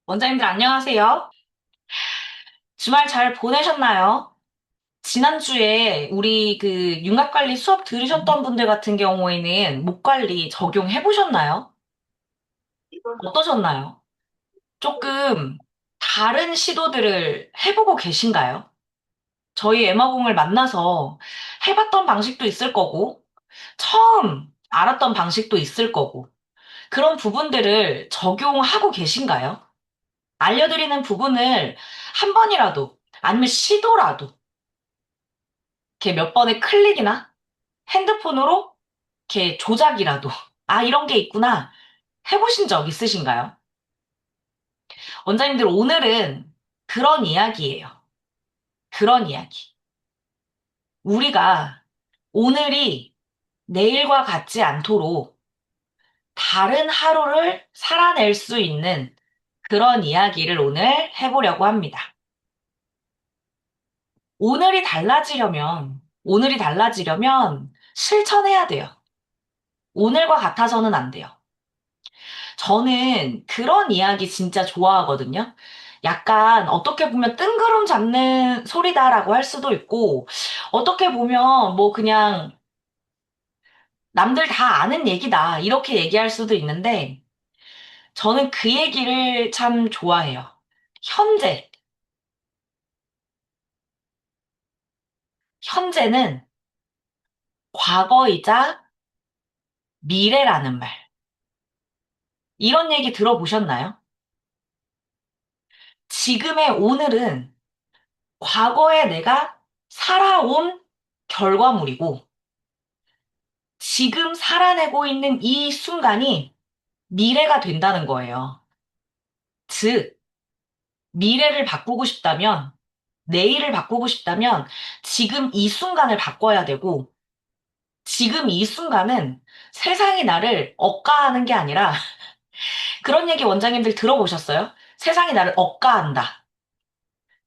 원장님들 안녕하세요. 주말 잘 보내셨나요? 지난주에 우리 그 윤곽관리 수업 들으셨던 분들 같은 경우에는 목관리 적용해 보셨나요? 어떠셨나요? 조금 다른 시도들을 해보고 계신가요? 저희 에마공을 만나서 해봤던 방식도 있을 거고, 처음 알았던 방식도 있을 거고, 그런 부분들을 적용하고 계신가요? 알려드리는 부분을 한 번이라도, 아니면 시도라도, 이렇게 몇 번의 클릭이나 핸드폰으로 이렇게 조작이라도, 아, 이런 게 있구나. 해보신 적 있으신가요? 원장님들 오늘은 그런 이야기예요. 그런 이야기. 우리가 오늘이 내일과 같지 않도록 다른 하루를 살아낼 수 있는 그런 이야기를 오늘 해보려고 합니다. 오늘이 달라지려면 실천해야 돼요. 오늘과 같아서는 안 돼요. 저는 그런 이야기 진짜 좋아하거든요. 약간 어떻게 보면 뜬구름 잡는 소리다라고 할 수도 있고, 어떻게 보면 뭐 그냥 남들 다 아는 얘기다, 이렇게 얘기할 수도 있는데, 저는 그 얘기를 참 좋아해요. 현재. 현재는 과거이자 미래라는 말. 이런 얘기 들어보셨나요? 지금의 오늘은 과거에 내가 살아온 결과물이고, 지금 살아내고 있는 이 순간이 미래가 된다는 거예요. 즉, 미래를 바꾸고 싶다면, 내일을 바꾸고 싶다면, 지금 이 순간을 바꿔야 되고, 지금 이 순간은 세상이 나를 억까하는 게 아니라, 그런 얘기 원장님들 들어보셨어요? 세상이 나를 억까한다.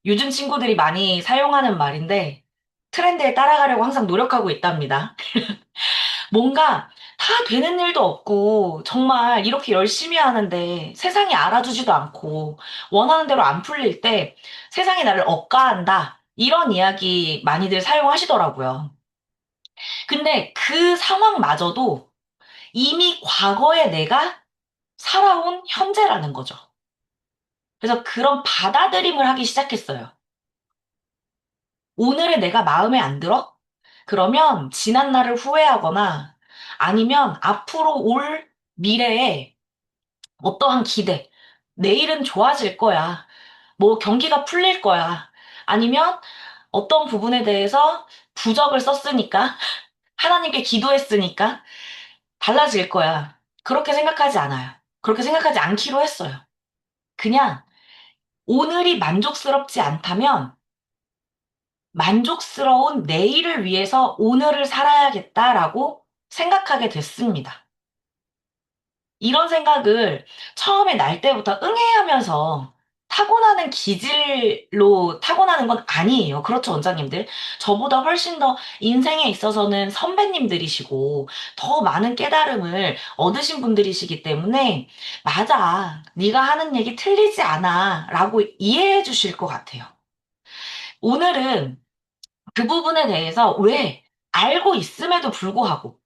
요즘 친구들이 많이 사용하는 말인데, 트렌드에 따라가려고 항상 노력하고 있답니다. 뭔가 다 되는 일도 없고, 정말 이렇게 열심히 하는데 세상이 알아주지도 않고, 원하는 대로 안 풀릴 때 세상이 나를 억까한다. 이런 이야기 많이들 사용하시더라고요. 근데 그 상황마저도 이미 과거의 내가 살아온 현재라는 거죠. 그래서 그런 받아들임을 하기 시작했어요. 오늘의 내가 마음에 안 들어? 그러면 지난 날을 후회하거나 아니면 앞으로 올 미래에 어떠한 기대, 내일은 좋아질 거야. 뭐 경기가 풀릴 거야. 아니면 어떤 부분에 대해서 부적을 썼으니까, 하나님께 기도했으니까 달라질 거야. 그렇게 생각하지 않아요. 그렇게 생각하지 않기로 했어요. 그냥 오늘이 만족스럽지 않다면 만족스러운 내일을 위해서 오늘을 살아야겠다라고 생각하게 됐습니다. 이런 생각을 처음에 날 때부터 응애하면서 타고나는 기질로 타고나는 건 아니에요. 그렇죠, 원장님들? 저보다 훨씬 더 인생에 있어서는 선배님들이시고 더 많은 깨달음을 얻으신 분들이시기 때문에 맞아, 네가 하는 얘기 틀리지 않아 라고 이해해 주실 것 같아요. 오늘은 그 부분에 대해서 왜 알고 있음에도 불구하고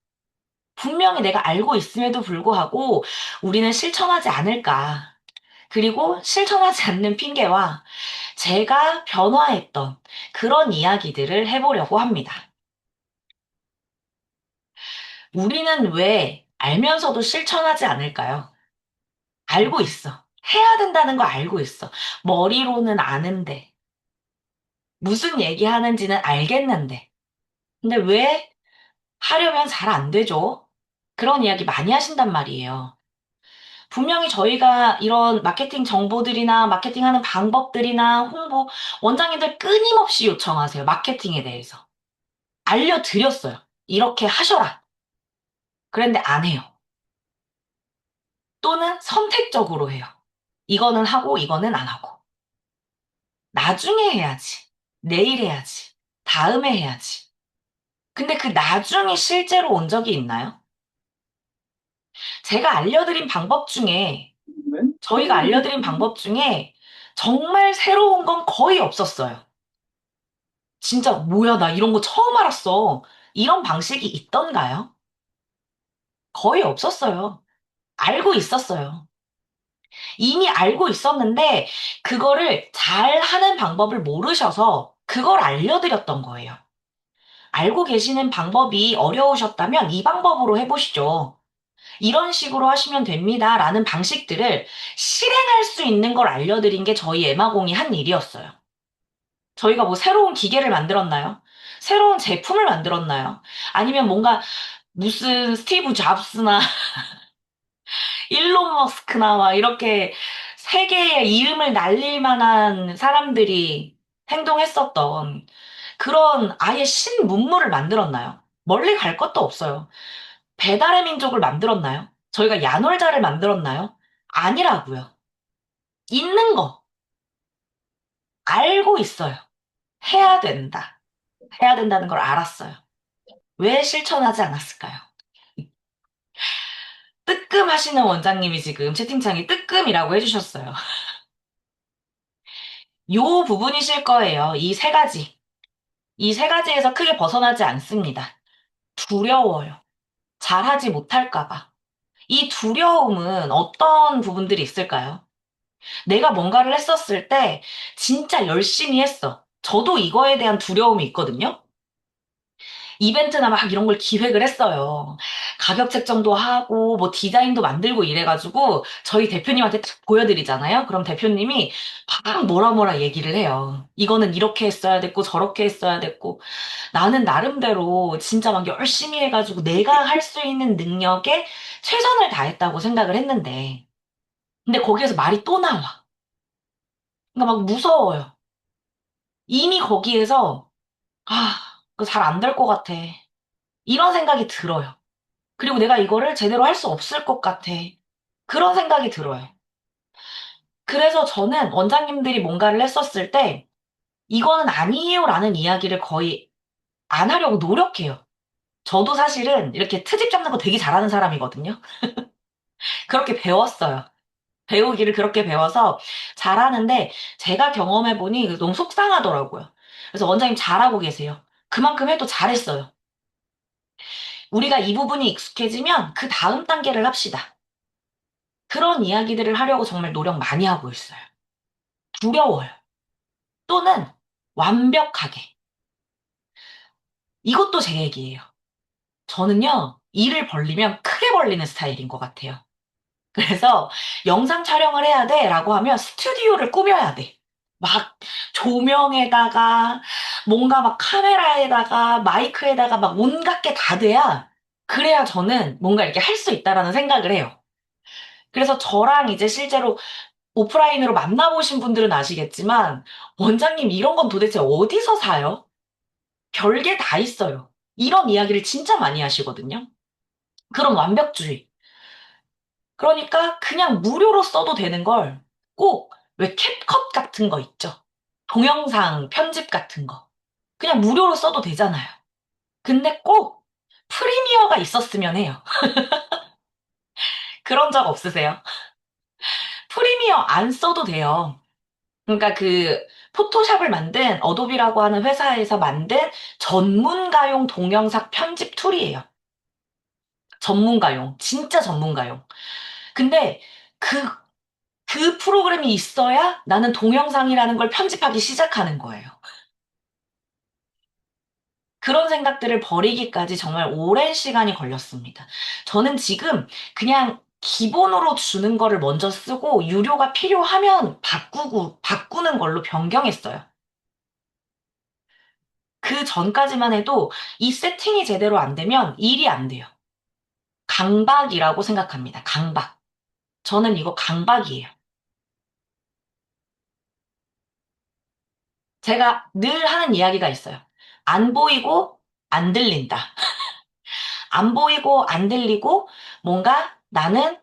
분명히 내가 알고 있음에도 불구하고 우리는 실천하지 않을까. 그리고 실천하지 않는 핑계와 제가 변화했던 그런 이야기들을 해보려고 합니다. 우리는 왜 알면서도 실천하지 않을까요? 알고 있어. 해야 된다는 거 알고 있어. 머리로는 아는데, 무슨 얘기하는지는 알겠는데. 근데 왜 하려면 잘 안 되죠? 그런 이야기 많이 하신단 말이에요. 분명히 저희가 이런 마케팅 정보들이나 마케팅하는 방법들이나 홍보, 원장님들 끊임없이 요청하세요. 마케팅에 대해서. 알려드렸어요. 이렇게 하셔라. 그런데 안 해요. 또는 선택적으로 해요. 이거는 하고 이거는 안 하고. 나중에 해야지. 내일 해야지. 다음에 해야지. 근데 그 나중이 실제로 온 적이 있나요? 제가 알려드린 방법 중에 저희가 알려드린 방법 중에 정말 새로운 건 거의 없었어요. 진짜, 뭐야, 나 이런 거 처음 알았어. 이런 방식이 있던가요? 거의 없었어요. 알고 있었어요. 이미 알고 있었는데, 그거를 잘 하는 방법을 모르셔서 그걸 알려드렸던 거예요. 알고 계시는 방법이 어려우셨다면 이 방법으로 해보시죠. 이런 식으로 하시면 됩니다. 라는 방식들을 실행할 수 있는 걸 알려드린 게 저희 에마공이 한 일이었어요. 저희가 뭐 새로운 기계를 만들었나요? 새로운 제품을 만들었나요? 아니면 뭔가 무슨 스티브 잡스나 일론 머스크나 막 이렇게 세계의 이름을 날릴 만한 사람들이 행동했었던 그런 아예 신문물을 만들었나요? 멀리 갈 것도 없어요. 배달의 민족을 만들었나요? 저희가 야놀자를 만들었나요? 아니라고요. 있는 거 알고 있어요. 해야 된다. 해야 된다는 걸 알았어요. 왜 실천하지 않았을까요? 뜨끔 하시는 원장님이 지금 채팅창에 뜨끔이라고 해주셨어요. 요 부분이실 거예요. 이 세 가지. 이 세 가지에서 크게 벗어나지 않습니다. 두려워요. 잘하지 못할까 봐. 이 두려움은 어떤 부분들이 있을까요? 내가 뭔가를 했었을 때 진짜 열심히 했어. 저도 이거에 대한 두려움이 있거든요. 이벤트나 막 이런 걸 기획을 했어요. 가격 책정도 하고 뭐 디자인도 만들고 이래가지고 저희 대표님한테 딱 보여드리잖아요. 그럼 대표님이 막 뭐라 뭐라 얘기를 해요. 이거는 이렇게 했어야 됐고 저렇게 했어야 됐고 나는 나름대로 진짜 막 열심히 해가지고 내가 할 수 있는 능력에 최선을 다했다고 생각을 했는데 근데 거기에서 말이 또 나와. 그러니까 막 무서워요. 이미 거기에서 아, 그거 잘 안 될 것 같아. 이런 생각이 들어요. 그리고 내가 이거를 제대로 할 수 없을 것 같아. 그런 생각이 들어요. 그래서 저는 원장님들이 뭔가를 했었을 때 이거는 아니에요 라는 이야기를 거의 안 하려고 노력해요. 저도 사실은 이렇게 트집 잡는 거 되게 잘하는 사람이거든요. 그렇게 배웠어요. 배우기를 그렇게 배워서 잘하는데 제가 경험해보니 너무 속상하더라고요. 그래서 원장님 잘하고 계세요. 그만큼 해도 잘했어요. 우리가 이 부분이 익숙해지면 그 다음 단계를 합시다. 그런 이야기들을 하려고 정말 노력 많이 하고 있어요. 두려워요. 또는 완벽하게. 이것도 제 얘기예요. 저는요, 일을 벌리면 크게 벌리는 스타일인 것 같아요. 그래서 영상 촬영을 해야 돼 라고 하면 스튜디오를 꾸며야 돼. 막 조명에다가 뭔가 막 카메라에다가 마이크에다가 막 온갖 게 다 돼야 그래야 저는 뭔가 이렇게 할 수 있다라는 생각을 해요. 그래서 저랑 이제 실제로 오프라인으로 만나보신 분들은 아시겠지만 원장님 이런 건 도대체 어디서 사요? 별게 다 있어요. 이런 이야기를 진짜 많이 하시거든요. 그런 완벽주의. 그러니까 그냥 무료로 써도 되는 걸 꼭 왜 캡컷 같은 거 있죠? 동영상 편집 같은 거. 그냥 무료로 써도 되잖아요. 근데 꼭 프리미어가 있었으면 해요. 그런 적 없으세요? 프리미어 안 써도 돼요. 그러니까 그 포토샵을 만든 어도비라고 하는 회사에서 만든 전문가용 동영상 편집 툴이에요. 전문가용. 진짜 전문가용. 근데 그, 그 프로그램이 있어야 나는 동영상이라는 걸 편집하기 시작하는 거예요. 그런 생각들을 버리기까지 정말 오랜 시간이 걸렸습니다. 저는 지금 그냥 기본으로 주는 거를 먼저 쓰고 유료가 필요하면 바꾸는 걸로 변경했어요. 그 전까지만 해도 이 세팅이 제대로 안 되면 일이 안 돼요. 강박이라고 생각합니다. 강박. 저는 이거 강박이에요. 제가 늘 하는 이야기가 있어요. 안 보이고 안 들린다. 안 보이고 안 들리고 뭔가 나는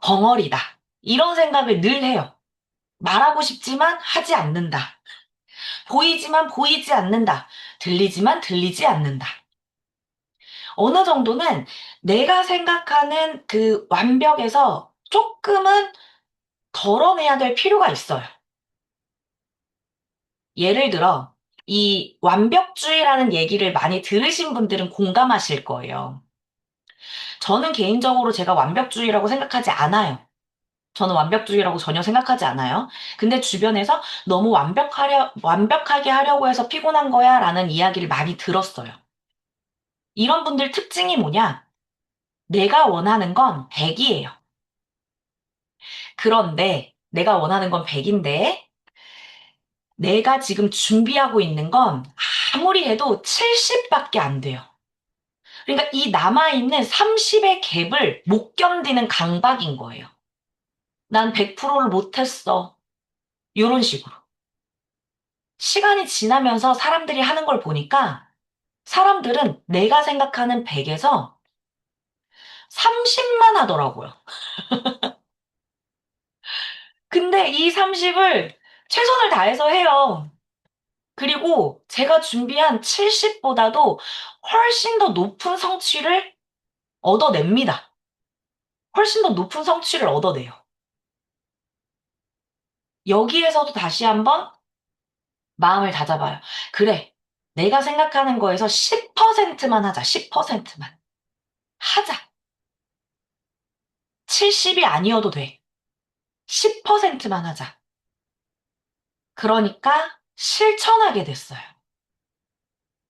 벙어리다. 이런 생각을 늘 해요. 말하고 싶지만 하지 않는다. 보이지만 보이지 않는다. 들리지만 들리지 않는다. 어느 정도는 내가 생각하는 그 완벽에서 조금은 덜어내야 될 필요가 있어요. 예를 들어, 이 완벽주의라는 얘기를 많이 들으신 분들은 공감하실 거예요. 저는 개인적으로 제가 완벽주의라고 생각하지 않아요. 저는 완벽주의라고 전혀 생각하지 않아요. 근데 주변에서 너무 완벽하게 하려고 해서 피곤한 거야 라는 이야기를 많이 들었어요. 이런 분들 특징이 뭐냐? 내가 원하는 건 100이에요. 그런데 내가 원하는 건 100인데 내가 지금 준비하고 있는 건 아무리 해도 70밖에 안 돼요. 그러니까 이 남아있는 30의 갭을 못 견디는 강박인 거예요. 난 100%를 못했어. 이런 식으로. 시간이 지나면서 사람들이 하는 걸 보니까 사람들은 내가 생각하는 100에서 30만 하더라고요. 근데 이 30을 최선을 다해서 해요. 그리고 제가 준비한 70보다도 훨씬 더 높은 성취를 얻어냅니다. 훨씬 더 높은 성취를 얻어내요. 여기에서도 다시 한번 마음을 다잡아요. 그래, 내가 생각하는 거에서 10%만 하자, 10%만. 하자. 70이 아니어도 돼. 10%만 하자. 그러니까 실천하게 됐어요.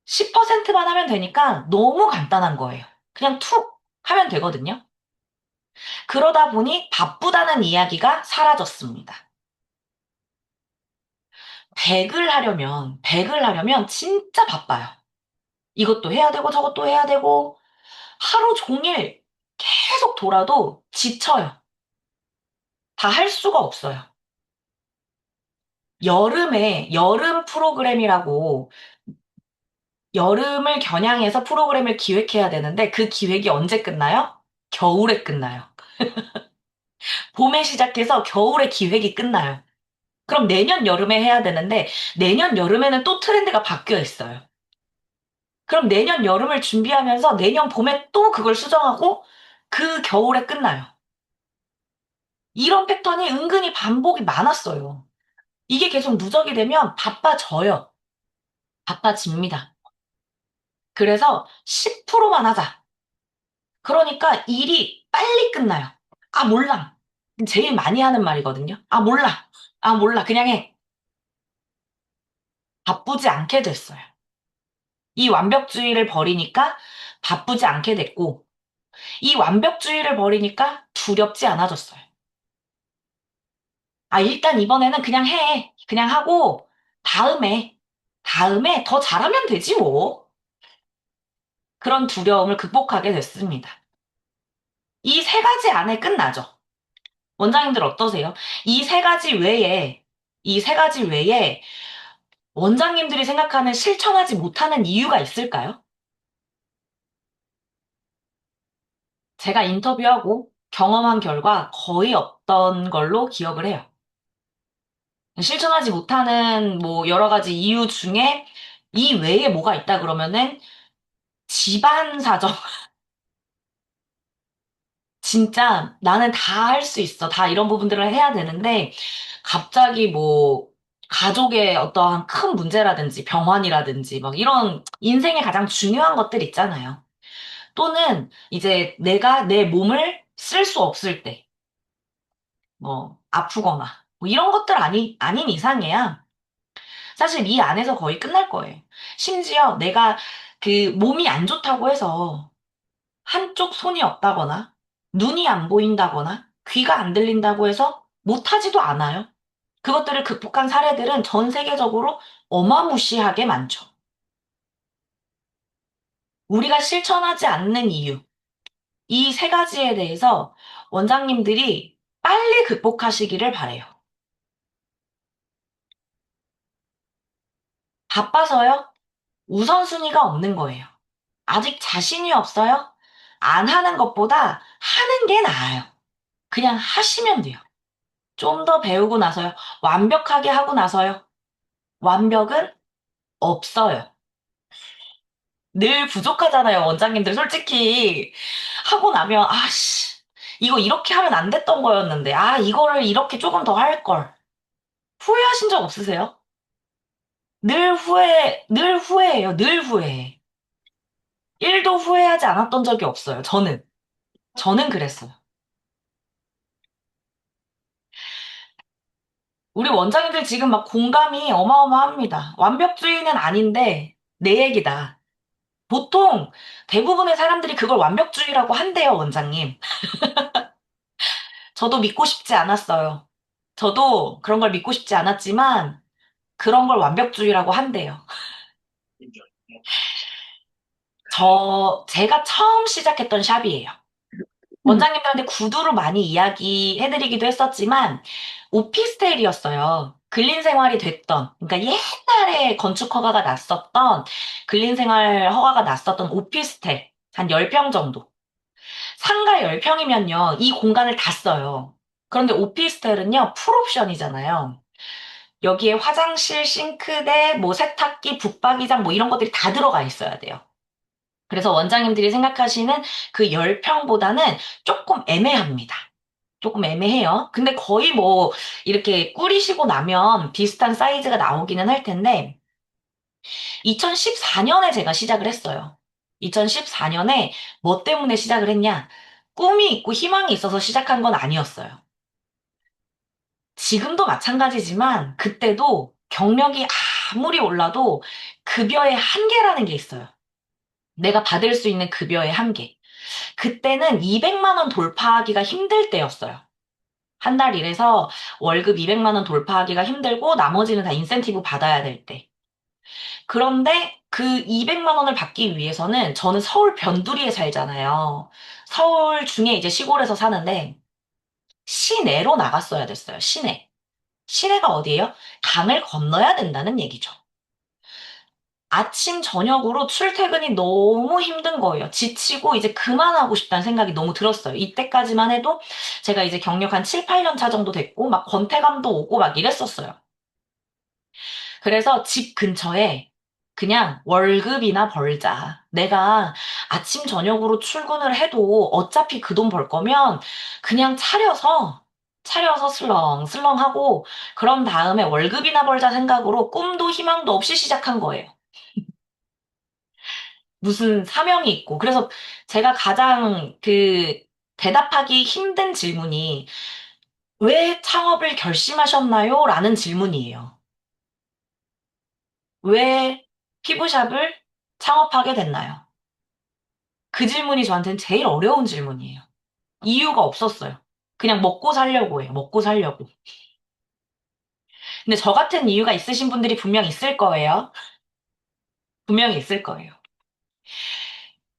10%만 하면 되니까 너무 간단한 거예요. 그냥 툭 하면 되거든요. 그러다 보니 바쁘다는 이야기가 사라졌습니다. 100을 하려면 진짜 바빠요. 이것도 해야 되고 저것도 해야 되고 하루 종일 계속 돌아도 지쳐요. 다 할 수가 없어요. 여름 프로그램이라고 여름을 겨냥해서 프로그램을 기획해야 되는데 그 기획이 언제 끝나요? 겨울에 끝나요. 봄에 시작해서 겨울에 기획이 끝나요. 그럼 내년 여름에 해야 되는데 내년 여름에는 또 트렌드가 바뀌어 있어요. 그럼 내년 여름을 준비하면서 내년 봄에 또 그걸 수정하고 그 겨울에 끝나요. 이런 패턴이 은근히 반복이 많았어요. 이게 계속 누적이 되면 바빠져요. 바빠집니다. 그래서 10%만 하자. 그러니까 일이 빨리 끝나요. 아, 몰라. 제일 많이 하는 말이거든요. 아, 몰라. 아, 몰라. 그냥 해. 바쁘지 않게 됐어요. 이 완벽주의를 버리니까 바쁘지 않게 됐고, 이 완벽주의를 버리니까 두렵지 않아졌어요. 아, 일단 이번에는 그냥 해. 그냥 하고, 다음에 더 잘하면 되지 뭐. 그런 두려움을 극복하게 됐습니다. 이 세 가지 안에 끝나죠. 원장님들 어떠세요? 이 세 가지 외에, 이 세 가지 외에 원장님들이 생각하는 실천하지 못하는 이유가 있을까요? 제가 인터뷰하고 경험한 결과 거의 없던 걸로 기억을 해요. 실천하지 못하는 뭐 여러 가지 이유 중에 이 외에 뭐가 있다 그러면은 집안 사정. 진짜 나는 다 할 수 있어. 다 이런 부분들을 해야 되는데 갑자기 뭐 가족의 어떠한 큰 문제라든지 병환이라든지 막 이런 인생의 가장 중요한 것들 있잖아요. 또는 이제 내가 내 몸을 쓸 수 없을 때, 뭐 아프거나 뭐 이런 것들 아닌 이상이야. 사실 이 안에서 거의 끝날 거예요. 심지어 내가 그 몸이 안 좋다고 해서 한쪽 손이 없다거나 눈이 안 보인다거나 귀가 안 들린다고 해서 못하지도 않아요. 그것들을 극복한 사례들은 전 세계적으로 어마무시하게 많죠. 우리가 실천하지 않는 이유, 이 세 가지에 대해서 원장님들이 빨리 극복하시기를 바래요. 바빠서요? 우선순위가 없는 거예요. 아직 자신이 없어요? 안 하는 것보다 하는 게 나아요. 그냥 하시면 돼요. 좀 더 배우고 나서요. 완벽하게 하고 나서요. 완벽은 없어요. 늘 부족하잖아요, 원장님들. 솔직히. 하고 나면, 아씨. 이거 이렇게 하면 안 됐던 거였는데, 아, 이거를 이렇게 조금 더 할 걸. 후회하신 적 없으세요? 늘 후회해요. 늘 후회해. 1도 후회하지 않았던 적이 없어요. 저는 그랬어요. 우리 원장님들 지금 막 공감이 어마어마합니다. 완벽주의는 아닌데, 내 얘기다. 보통 대부분의 사람들이 그걸 완벽주의라고 한대요, 원장님. 저도 믿고 싶지 않았어요. 저도 그런 걸 믿고 싶지 않았지만, 그런 걸 완벽주의라고 한대요. 제가 처음 시작했던 샵이에요. 원장님들한테 구두로 많이 이야기해드리기도 했었지만, 오피스텔이었어요. 근린 생활이 됐던, 그러니까 옛날에 건축 허가가 났었던, 근린 생활 허가가 났었던 오피스텔, 한 10평 정도. 상가 10평이면요, 이 공간을 다 써요. 그런데 오피스텔은요, 풀옵션이잖아요. 여기에 화장실, 싱크대, 뭐 세탁기, 붙박이장 뭐 이런 것들이 다 들어가 있어야 돼요. 그래서 원장님들이 생각하시는 그 10평보다는 조금 애매합니다. 조금 애매해요. 근데 거의 뭐 이렇게 꾸리시고 나면 비슷한 사이즈가 나오기는 할 텐데 2014년에 제가 시작을 했어요. 2014년에 뭐 때문에 시작을 했냐? 꿈이 있고 희망이 있어서 시작한 건 아니었어요. 지금도 마찬가지지만 그때도 경력이 아무리 올라도 급여의 한계라는 게 있어요. 내가 받을 수 있는 급여의 한계. 그때는 200만 원 돌파하기가 힘들 때였어요. 한 달 일해서 월급 200만 원 돌파하기가 힘들고 나머지는 다 인센티브 받아야 될 때. 그런데 그 200만 원을 받기 위해서는 저는 서울 변두리에 살잖아요. 서울 중에 이제 시골에서 사는데 시내로 나갔어야 됐어요. 시내. 시내가 어디예요? 강을 건너야 된다는 얘기죠. 아침, 저녁으로 출퇴근이 너무 힘든 거예요. 지치고 이제 그만하고 싶다는 생각이 너무 들었어요. 이때까지만 해도 제가 이제 경력 한 7, 8년 차 정도 됐고, 막 권태감도 오고 막 이랬었어요. 그래서 집 근처에 그냥 월급이나 벌자. 내가 아침, 저녁으로 출근을 해도 어차피 그 돈 벌 거면 그냥 차려서 슬렁슬렁하고, 그런 다음에 월급이나 벌자 생각으로 꿈도 희망도 없이 시작한 거예요. 무슨 사명이 있고. 그래서 제가 가장 대답하기 힘든 질문이 왜 창업을 결심하셨나요? 라는 질문이에요. 왜 피부샵을 창업하게 됐나요? 그 질문이 저한테는 제일 어려운 질문이에요. 이유가 없었어요. 그냥 먹고 살려고 해요. 먹고 살려고. 근데 저 같은 이유가 있으신 분들이 분명 있을 거예요. 분명히 있을 거예요.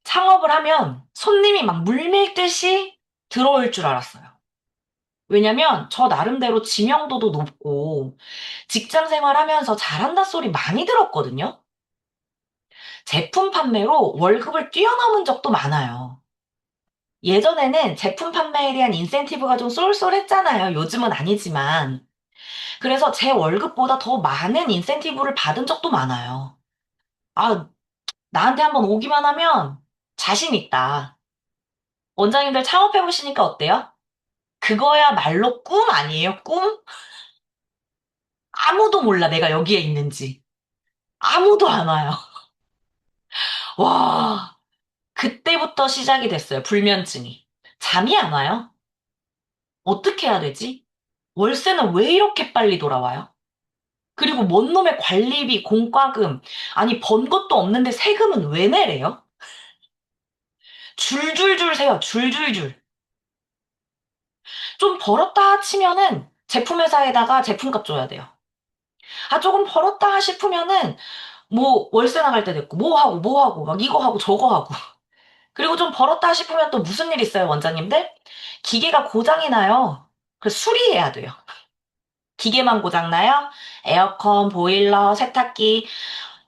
창업을 하면 손님이 막 물밀듯이 들어올 줄 알았어요. 왜냐면 저 나름대로 지명도도 높고 직장 생활하면서 잘한다 소리 많이 들었거든요. 제품 판매로 월급을 뛰어넘은 적도 많아요. 예전에는 제품 판매에 대한 인센티브가 좀 쏠쏠했잖아요. 요즘은 아니지만. 그래서 제 월급보다 더 많은 인센티브를 받은 적도 많아요. 아, 나한테 한번 오기만 하면 자신 있다. 원장님들 창업해보시니까 어때요? 그거야말로 꿈 아니에요? 꿈? 아무도 몰라, 내가 여기에 있는지. 아무도 안 와요. 와, 그때부터 시작이 됐어요. 불면증이. 잠이 안 와요? 어떻게 해야 되지? 월세는 왜 이렇게 빨리 돌아와요? 그리고 뭔 놈의 관리비, 공과금, 아니, 번 것도 없는데 세금은 왜 내래요? 줄줄줄 세요, 줄줄줄. 좀 벌었다 치면은 제품회사에다가 제품값 줘야 돼요. 아, 조금 벌었다 싶으면은 뭐 월세 나갈 때 됐고, 뭐 하고, 막 이거 하고 저거 하고. 그리고 좀 벌었다 싶으면 또 무슨 일 있어요, 원장님들? 기계가 고장이 나요. 그래서 수리해야 돼요. 기계만 고장나요? 에어컨, 보일러, 세탁기,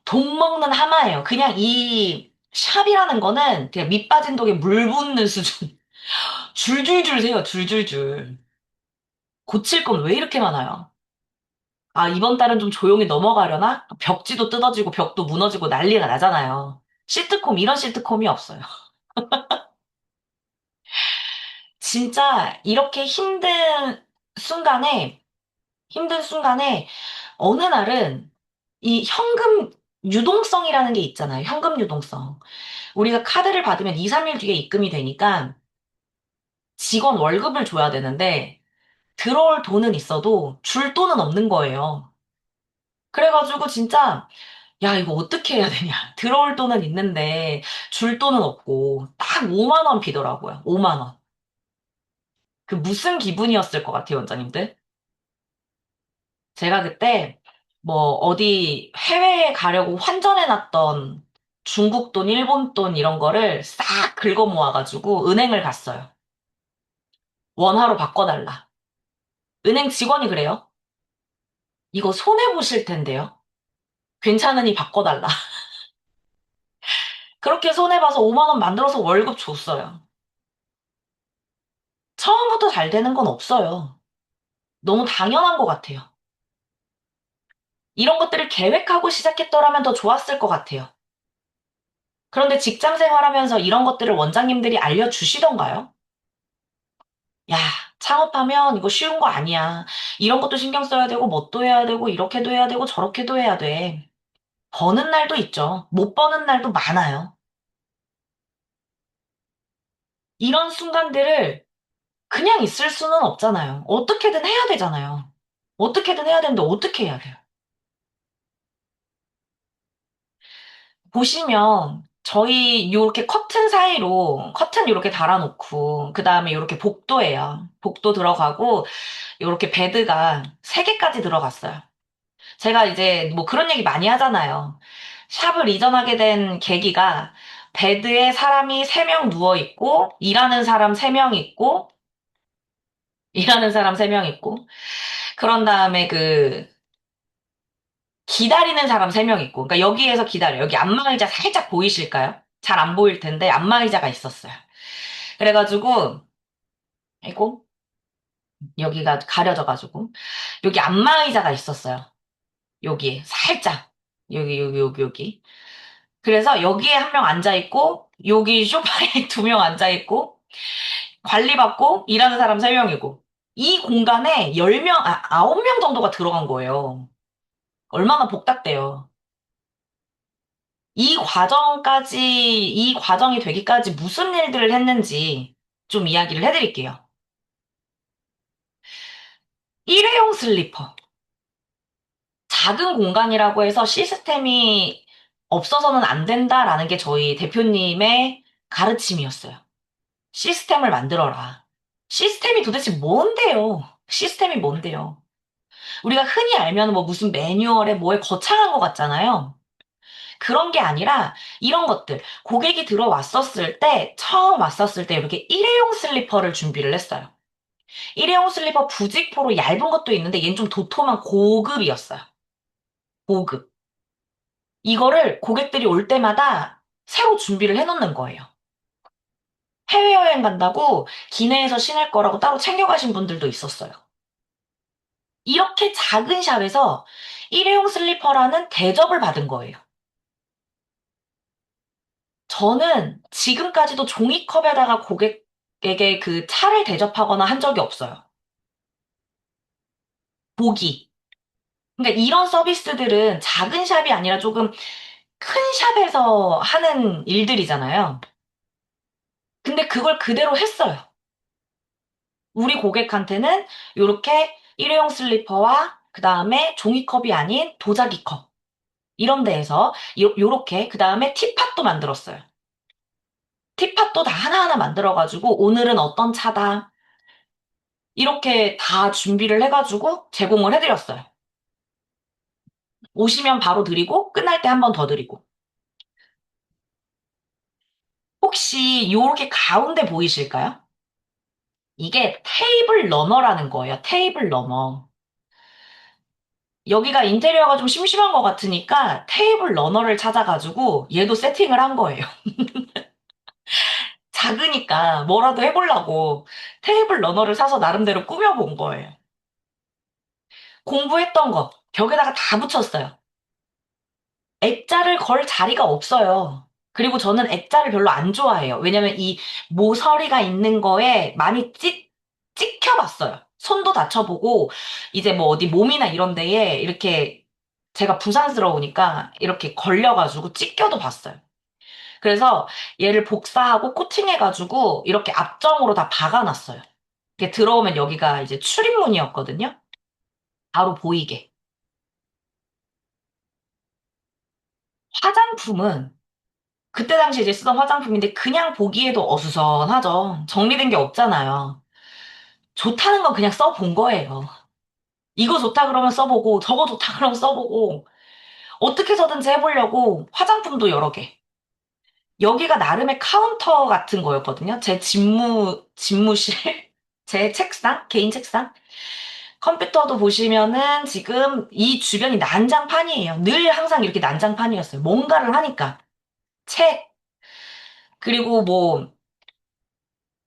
돈 먹는 하마예요. 그냥 이 샵이라는 거는 그냥 밑 빠진 독에 물 붓는 수준. 줄줄줄 세요, 줄줄줄. 고칠 건 왜 이렇게 많아요? 아, 이번 달은 좀 조용히 넘어가려나? 벽지도 뜯어지고 벽도 무너지고 난리가 이런 시트콤이 없어요. 진짜 이렇게 힘든 순간에 어느 날은 이 현금 유동성이라는 게 있잖아요. 현금 유동성. 우리가 카드를 받으면 2, 3일 뒤에 입금이 되니까 직원 월급을 줘야 되는데 들어올 돈은 있어도 줄 돈은 없는 거예요. 그래가지고 진짜 야, 이거 어떻게 해야 되냐. 들어올 돈은 있는데 줄 돈은 없고 딱 5만 원 비더라고요. 5만 원. 그 무슨 기분이었을 것 같아요, 원장님들? 제가 그때 뭐 어디 해외에 가려고 환전해놨던 중국 돈, 일본 돈 이런 거를 싹 긁어 모아가지고 은행을 갔어요. 원화로 바꿔달라. 은행 직원이 그래요. 이거 손해보실 텐데요. 괜찮으니 바꿔달라. 그렇게 손해봐서 5만 원 만들어서 월급 줬어요. 처음부터 잘 되는 건 없어요. 너무 당연한 것 같아요. 이런 것들을 계획하고 시작했더라면 더 좋았을 것 같아요. 그런데 직장 생활하면서 이런 것들을 원장님들이 알려주시던가요? 야, 창업하면 이거 쉬운 거 아니야. 이런 것도 신경 써야 되고, 뭣도 해야 되고, 이렇게도 해야 되고, 저렇게도 해야 돼. 버는 날도 있죠. 못 버는 날도 많아요. 이런 순간들을 그냥 있을 수는 없잖아요. 어떻게든 해야 되잖아요. 어떻게든 해야 되는데 어떻게 해야 돼요? 보시면 저희 요렇게 커튼 사이로 커튼 요렇게 달아놓고 그 다음에 요렇게 복도예요. 복도 들어가고 요렇게 베드가 3개까지 들어갔어요. 제가 이제 뭐 그런 얘기 많이 하잖아요. 샵을 이전하게 된 계기가 베드에 사람이 3명 누워있고 일하는 사람 3명 있고 그런 다음에 그 기다리는 사람 3명 있고 그러니까 여기에서 기다려요. 여기 안마의자 살짝 보이실까요? 잘 안 보일 텐데 안마의자가 있었어요. 그래가지고 아이고 여기가 가려져가지고 여기 안마의자가 있었어요. 여기 살짝 여기 그래서 여기에 1명 앉아있고 여기 소파에 2명 앉아있고 관리받고 일하는 사람 3명이고 이 공간에 10명 9명 정도가 들어간 거예요. 얼마나 복잡돼요. 이 과정이 되기까지 무슨 일들을 했는지 좀 이야기를 해드릴게요. 일회용 슬리퍼. 작은 공간이라고 해서 시스템이 없어서는 안 된다라는 게 저희 대표님의 가르침이었어요. 시스템을 만들어라. 시스템이 도대체 뭔데요? 시스템이 뭔데요? 우리가 흔히 알면 뭐 무슨 매뉴얼에 뭐에 거창한 것 같잖아요. 그런 게 아니라 이런 것들. 고객이 처음 왔었을 때 이렇게 일회용 슬리퍼를 준비를 했어요. 일회용 슬리퍼 부직포로 얇은 것도 있는데 얘는 좀 도톰한 고급이었어요. 고급. 이거를 고객들이 올 때마다 새로 준비를 해놓는 거예요. 해외여행 간다고 기내에서 신을 거라고 따로 챙겨가신 분들도 있었어요. 이렇게 작은 샵에서 일회용 슬리퍼라는 대접을 받은 거예요. 저는 지금까지도 종이컵에다가 고객에게 그 차를 대접하거나 한 적이 없어요. 보기. 그러니까 이런 서비스들은 작은 샵이 아니라 조금 큰 샵에서 하는 일들이잖아요. 근데 그걸 그대로 했어요. 우리 고객한테는 이렇게 일회용 슬리퍼와 그 다음에 종이컵이 아닌 도자기 컵. 이런 데에서 요렇게 그 다음에 티팟도 만들었어요. 티팟도 다 하나하나 만들어가지고 오늘은 어떤 차다. 이렇게 다 준비를 해가지고 제공을 해드렸어요. 오시면 바로 드리고 끝날 때 한 번 더 드리고. 혹시 요렇게 가운데 보이실까요? 이게 테이블 러너라는 거예요. 테이블 러너. 여기가 인테리어가 좀 심심한 것 같으니까 테이블 러너를 찾아가지고 얘도 세팅을 한 거예요. 작으니까 뭐라도 해보려고 테이블 러너를 사서 나름대로 꾸며본 거예요. 공부했던 거 벽에다가 다 붙였어요. 액자를 걸 자리가 없어요. 그리고 저는 액자를 별로 안 좋아해요. 왜냐면 이 모서리가 있는 거에 많이 찍혀봤어요. 손도 다쳐보고, 이제 뭐 어디 몸이나 이런 데에 이렇게 제가 부산스러우니까 이렇게 걸려가지고 찢겨도 봤어요. 그래서 얘를 복사하고 코팅해가지고 이렇게 앞정으로 다 박아놨어요. 이렇게 들어오면 여기가 이제 출입문이었거든요. 바로 보이게. 화장품은 그때 당시 이제 쓰던 화장품인데 그냥 보기에도 어수선하죠. 정리된 게 없잖아요. 좋다는 건 그냥 써본 거예요. 이거 좋다 그러면 써보고 저거 좋다 그러면 써보고 어떻게 해서든지 해보려고 화장품도 여러 개. 여기가 나름의 카운터 같은 거였거든요. 제 집무실, 제 책상, 개인 책상. 컴퓨터도 보시면은 지금 이 주변이 난장판이에요. 늘 항상 이렇게 난장판이었어요. 뭔가를 하니까. 책, 그리고 뭐,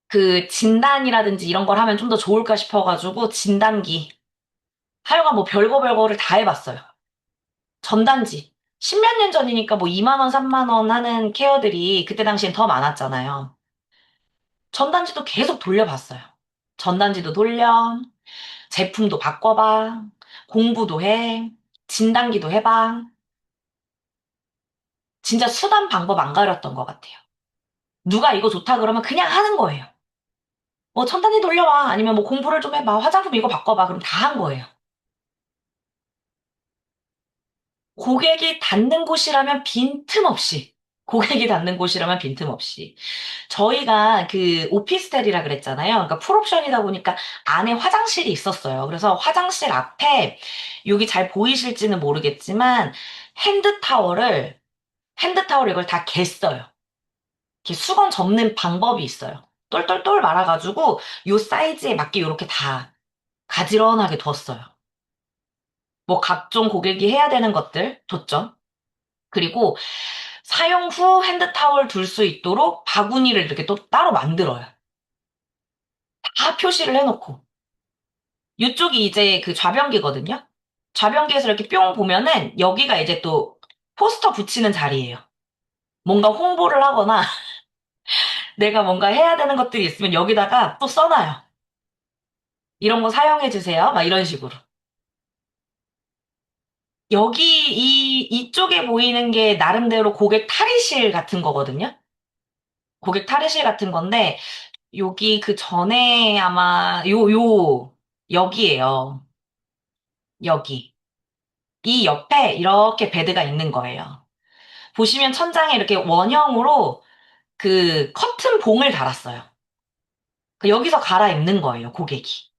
그 진단이라든지 이런 걸 하면 좀 더 좋을까 싶어가지고 진단기. 하여간 뭐 별거 별거를 다 해봤어요. 전단지. 십몇 년 전이니까 뭐 2만 원, 3만 원 하는 케어들이 그때 당시엔 더 많았잖아요. 전단지도 계속 돌려봤어요. 전단지도 돌려, 제품도 바꿔봐, 공부도 해, 진단기도 해봐. 진짜 수단 방법 안 가렸던 것 같아요. 누가 이거 좋다 그러면 그냥 하는 거예요. 뭐 전단지 돌려와, 아니면 뭐 공부를 좀 해봐, 화장품 이거 바꿔봐, 그럼 다 한 거예요. 고객이 닿는 곳이라면 빈틈없이. 고객이 닿는 곳이라면 빈틈없이. 저희가 그 오피스텔이라 그랬잖아요. 그러니까 풀옵션이다 보니까 안에 화장실이 있었어요. 그래서 화장실 앞에 여기 잘 보이실지는 모르겠지만 핸드타월을 이걸 다 갰어요. 이렇게 수건 접는 방법이 있어요. 똘똘똘 말아가지고 요 사이즈에 맞게 이렇게 다 가지런하게 뒀어요. 뭐 각종 고객이 해야 되는 것들 뒀죠. 그리고 사용 후 핸드타월 둘 수 있도록 바구니를 이렇게 또 따로 만들어요. 다 표시를 해놓고. 이쪽이 이제 그 좌변기거든요. 좌변기에서 이렇게 뿅 보면은 여기가 이제 또 포스터 붙이는 자리예요. 뭔가 홍보를 하거나 내가 뭔가 해야 되는 것들이 있으면 여기다가 또 써놔요. 이런 거 사용해 주세요. 막 이런 식으로. 여기 이쪽에 보이는 게 나름대로 고객 탈의실 같은 거거든요. 고객 탈의실 같은 건데 여기 그 전에 아마 여기에요. 여기. 이 옆에 이렇게 베드가 있는 거예요. 보시면 천장에 이렇게 원형으로 그 커튼 봉을 달았어요. 그 여기서 갈아입는 거예요, 고객이.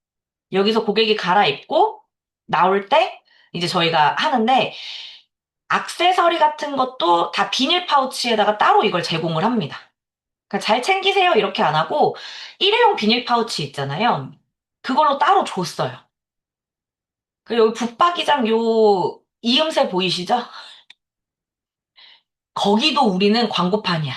여기서 고객이 갈아입고 나올 때 이제 저희가 하는데 액세서리 같은 것도 다 비닐 파우치에다가 따로 이걸 제공을 합니다. 그러니까 잘 챙기세요 이렇게 안 하고 일회용 비닐 파우치 있잖아요. 그걸로 따로 줬어요. 그리고 여기 붙박이장 요 이음새 보이시죠? 거기도 우리는 광고판이야.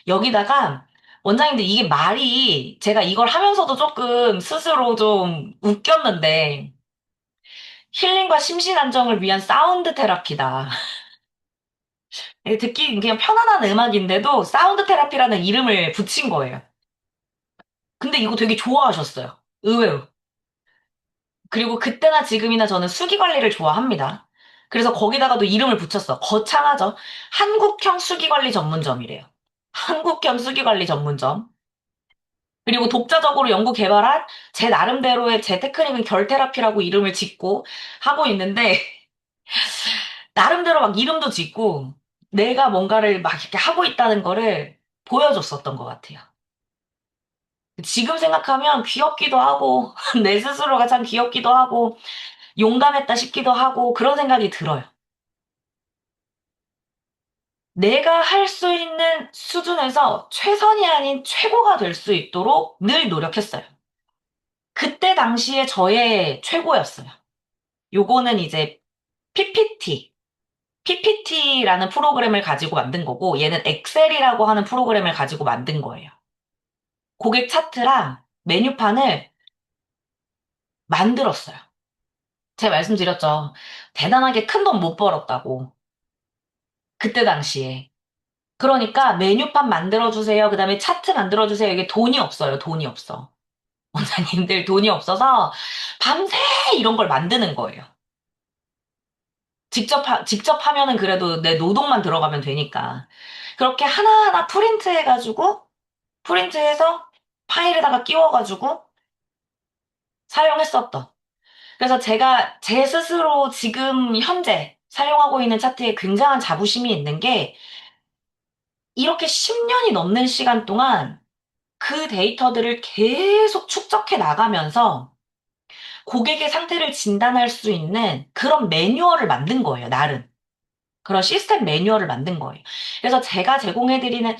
여기다가 원장님들 이게 말이 제가 이걸 하면서도 조금 스스로 좀 웃겼는데 힐링과 심신 안정을 위한 사운드 테라피다. 듣기 그냥 편안한 음악인데도 사운드 테라피라는 이름을 붙인 거예요. 근데 이거 되게 좋아하셨어요. 의외로. 그리고 그때나 지금이나 저는 수기 관리를 좋아합니다. 그래서 거기다가도 이름을 붙였어. 거창하죠? 한국형 수기 관리 전문점이래요. 한국형 수기 관리 전문점. 그리고 독자적으로 연구 개발한 제 나름대로의 제 테크닉은 결테라피라고 이름을 짓고 하고 있는데, 나름대로 막 이름도 짓고, 내가 뭔가를 막 이렇게 하고 있다는 거를 보여줬었던 것 같아요. 지금 생각하면 귀엽기도 하고, 내 스스로가 참 귀엽기도 하고, 용감했다 싶기도 하고, 그런 생각이 들어요. 내가 할 수 있는 수준에서 최선이 아닌 최고가 될 수 있도록 늘 노력했어요. 그때 당시에 저의 최고였어요. 요거는 이제 PPT, PPT라는 프로그램을 가지고 만든 거고, 얘는 엑셀이라고 하는 프로그램을 가지고 만든 거예요. 고객 차트랑 메뉴판을 만들었어요. 제가 말씀드렸죠. 대단하게 큰 돈 못 벌었다고. 그때 당시에. 그러니까 메뉴판 만들어주세요. 그 다음에 차트 만들어주세요. 이게 돈이 없어요. 돈이 없어. 원장님들 돈이 없어서 밤새 이런 걸 만드는 거예요. 직접 하면은 그래도 내 노동만 들어가면 되니까. 그렇게 하나하나 프린트해서 파일에다가 끼워가지고 사용했었던. 그래서 제가 제 스스로 지금 현재 사용하고 있는 차트에 굉장한 자부심이 있는 게 이렇게 10년이 넘는 시간 동안 그 데이터들을 계속 축적해 나가면서 고객의 상태를 진단할 수 있는 그런 매뉴얼을 만든 거예요, 나름. 그런 시스템 매뉴얼을 만든 거예요. 그래서 제가 제공해드리는,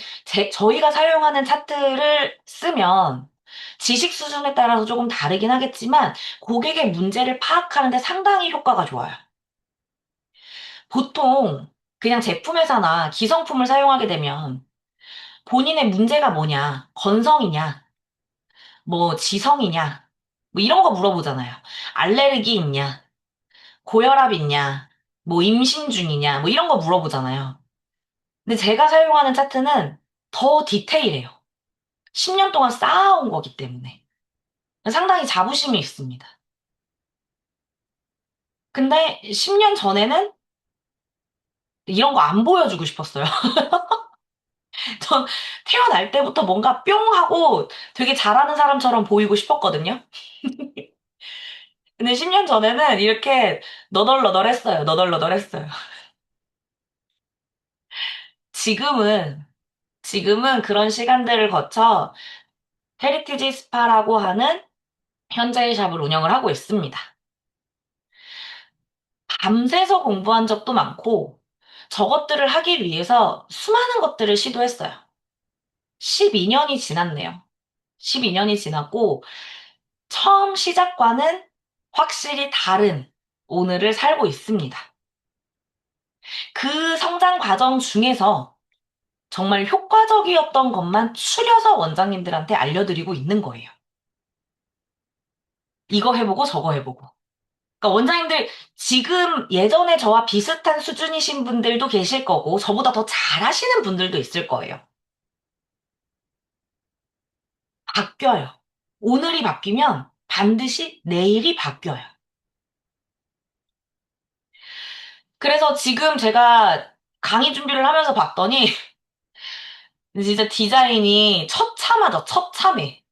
저희가 사용하는 차트를 쓰면 지식 수준에 따라서 조금 다르긴 하겠지만 고객의 문제를 파악하는데 상당히 효과가 좋아요. 보통 그냥 제품회사나 기성품을 사용하게 되면 본인의 문제가 뭐냐, 건성이냐, 뭐 지성이냐, 뭐 이런 거 물어보잖아요. 알레르기 있냐, 고혈압 있냐, 뭐 임신 중이냐, 뭐 이런 거 물어보잖아요. 근데 제가 사용하는 차트는 더 디테일해요. 10년 동안 쌓아온 거기 때문에. 상당히 자부심이 있습니다. 근데 10년 전에는 이런 거 안 보여주고 싶었어요. 전 태어날 때부터 뭔가 뿅 하고 되게 잘하는 사람처럼 보이고 싶었거든요. 근데 10년 전에는 이렇게 너덜너덜했어요. 너덜너덜했어요. 지금은, 지금은 그런 시간들을 거쳐 헤리티지 스파라고 하는 현자의 샵을 운영을 하고 있습니다. 밤새서 공부한 적도 많고, 저것들을 하기 위해서 수많은 것들을 시도했어요. 12년이 지났네요. 12년이 지났고, 처음 시작과는 확실히 다른 오늘을 살고 있습니다. 그 성장 과정 중에서 정말 효과적이었던 것만 추려서 원장님들한테 알려드리고 있는 거예요. 이거 해보고 저거 해보고. 그러니까 원장님들 지금 예전에 저와 비슷한 수준이신 분들도 계실 거고, 저보다 더 잘하시는 분들도 있을 거예요. 바뀌어요. 오늘이 바뀌면 반드시 내일이 바뀌어요. 그래서 지금 제가 강의 준비를 하면서 봤더니, 진짜 디자인이 처참하죠, 처참해.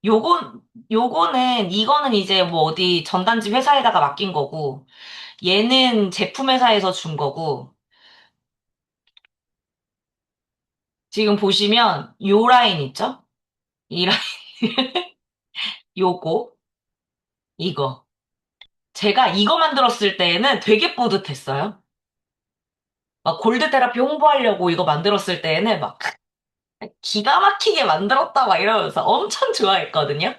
이거는 이제 뭐 어디 전단지 회사에다가 맡긴 거고, 얘는 제품 회사에서 준 거고, 지금 보시면 요 라인 있죠? 이 라인, 요거, 이거. 제가 이거 만들었을 때에는 되게 뿌듯했어요. 막 골드 테라피 홍보하려고 이거 만들었을 때에는 막 기가 막히게 만들었다 막 이러면서 엄청 좋아했거든요.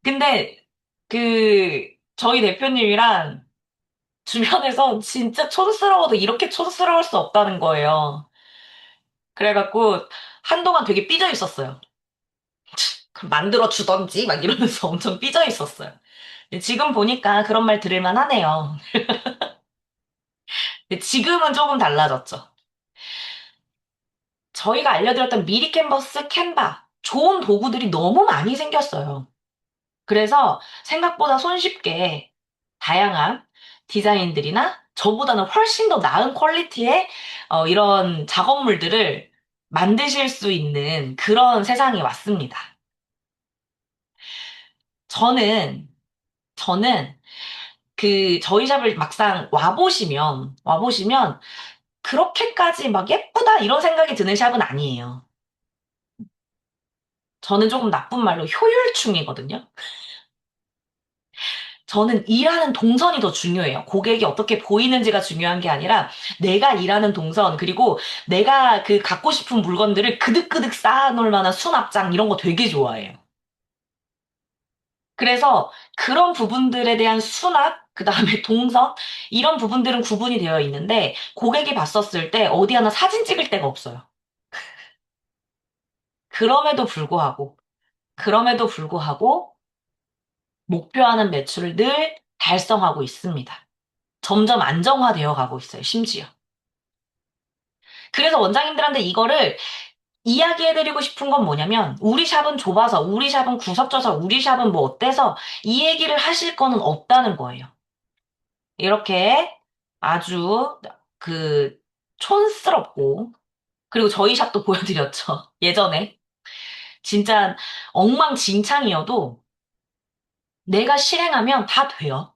근데 저희 대표님이랑 주변에서 진짜 촌스러워도 이렇게 촌스러울 수 없다는 거예요. 그래갖고 한동안 되게 삐져 있었어요. 그럼 만들어 주던지 막 이러면서 엄청 삐져 있었어요. 근데 지금 보니까 그런 말 들을만 하네요. 근데 지금은 조금 달라졌죠. 저희가 알려드렸던 미리 캔버스, 캔바, 좋은 도구들이 너무 많이 생겼어요. 그래서 생각보다 손쉽게 다양한 디자인들이나 저보다는 훨씬 더 나은 퀄리티의 이런 작업물들을 만드실 수 있는 그런 세상이 왔습니다. 저는, 저는 저희 샵을 막상 와보시면 그렇게까지 막 예쁘다 이런 생각이 드는 샵은 아니에요. 저는 조금 나쁜 말로 효율충이거든요. 저는 일하는 동선이 더 중요해요. 고객이 어떻게 보이는지가 중요한 게 아니라 내가 일하는 동선, 그리고 내가 갖고 싶은 물건들을 그득그득 쌓아놓을 만한 수납장 이런 거 되게 좋아해요. 그래서 그런 부분들에 대한 수납, 그 다음에 동선, 이런 부분들은 구분이 되어 있는데 고객이 봤었을 때 어디 하나 사진 찍을 데가 없어요. 그럼에도 불구하고, 그럼에도 불구하고 목표하는 매출을 늘 달성하고 있습니다. 점점 안정화되어 가고 있어요, 심지어. 그래서 원장님들한테 이거를 이야기해드리고 싶은 건 뭐냐면, 우리 샵은 좁아서, 우리 샵은 구석져서, 우리 샵은 뭐 어때서, 이 얘기를 하실 거는 없다는 거예요. 이렇게 아주 그 촌스럽고, 그리고 저희 샵도 보여드렸죠. 예전에. 진짜 엉망진창이어도 내가 실행하면 다 돼요.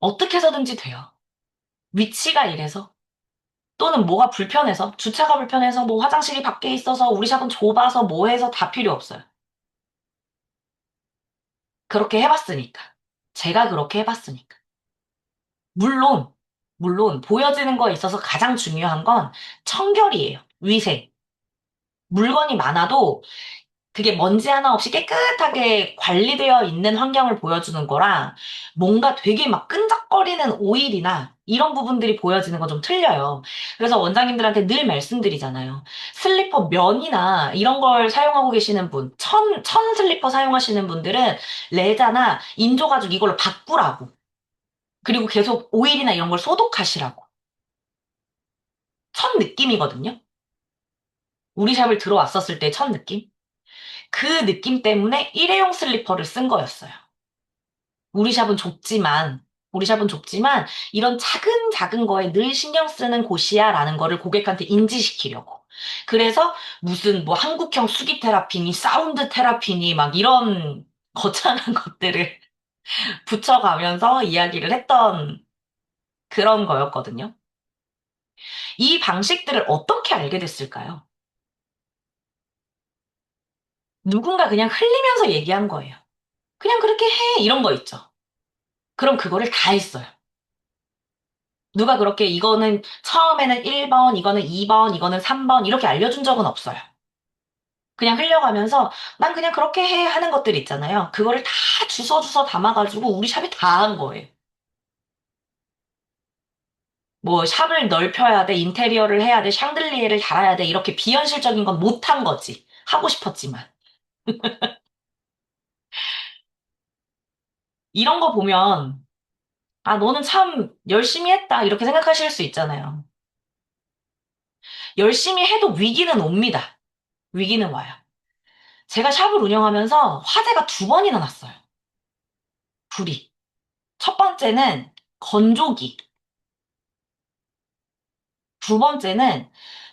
어떻게 해서든지 돼요. 위치가 이래서. 또는 뭐가 불편해서, 주차가 불편해서, 뭐 화장실이 밖에 있어서, 우리 샵은 좁아서, 뭐 해서 다 필요 없어요. 그렇게 해봤으니까. 제가 그렇게 해봤으니까. 물론, 물론, 보여지는 거에 있어서 가장 중요한 건 청결이에요. 위생. 물건이 많아도 그게 먼지 하나 없이 깨끗하게 관리되어 있는 환경을 보여주는 거랑 뭔가 되게 막 끈적거리는 오일이나 이런 부분들이 보여지는 건 좀 틀려요. 그래서 원장님들한테 늘 말씀드리잖아요. 슬리퍼 면이나 이런 걸 사용하고 계시는 분, 천 슬리퍼 사용하시는 분들은 레자나 인조가죽 이걸로 바꾸라고. 그리고 계속 오일이나 이런 걸 소독하시라고. 첫 느낌이거든요. 우리 샵을 들어왔었을 때 첫 느낌. 그 느낌 때문에 일회용 슬리퍼를 쓴 거였어요. 우리 샵은 좁지만, 우리 샵은 좁지만, 이런 작은 작은 거에 늘 신경 쓰는 곳이야 라는 거를 고객한테 인지시키려고. 그래서 무슨 뭐 한국형 수기 테라피니, 사운드 테라피니, 막 이런 거창한 것들을 붙여가면서 이야기를 했던 그런 거였거든요. 이 방식들을 어떻게 알게 됐을까요? 누군가 그냥 흘리면서 얘기한 거예요. 그냥 그렇게 해. 이런 거 있죠. 그럼 그거를 다 했어요. 누가 그렇게 이거는 처음에는 1번, 이거는 2번, 이거는 3번 이렇게 알려준 적은 없어요. 그냥 흘려가면서 난 그냥 그렇게 해 하는 것들 있잖아요. 그거를 다 주워 담아가지고 우리 샵에 다 한 거예요. 뭐 샵을 넓혀야 돼, 인테리어를 해야 돼, 샹들리에를 달아야 돼 이렇게 비현실적인 건 못한 거지. 하고 싶었지만. 이런 거 보면 아, 너는 참 열심히 했다 이렇게 생각하실 수 있잖아요. 열심히 해도 위기는 옵니다. 위기는 와요. 제가 샵을 운영하면서 화재가 두 번이나 났어요. 불이. 첫 번째는 건조기. 두 번째는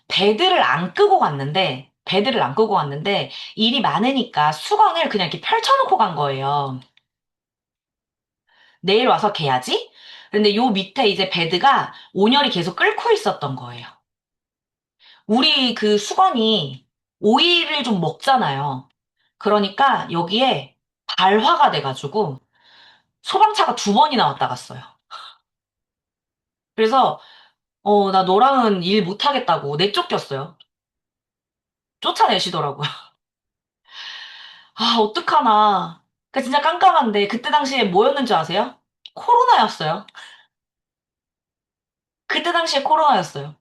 배드를 안 끄고 갔는데, 일이 많으니까 수건을 그냥 이렇게 펼쳐놓고 간 거예요. 내일 와서 개야지? 근데 요 밑에 이제 배드가 온열이 계속 끓고 있었던 거예요. 우리 그 수건이 오일을 좀 먹잖아요. 그러니까 여기에 발화가 돼가지고 소방차가 두 번이나 왔다 갔어요. 그래서 나 너랑은 일 못하겠다고 내쫓겼어요. 쫓아내시더라고요. 아, 어떡하나. 그 진짜 깜깜한데 그때 당시에 뭐였는 줄 아세요? 코로나였어요. 그때 당시에 코로나였어요.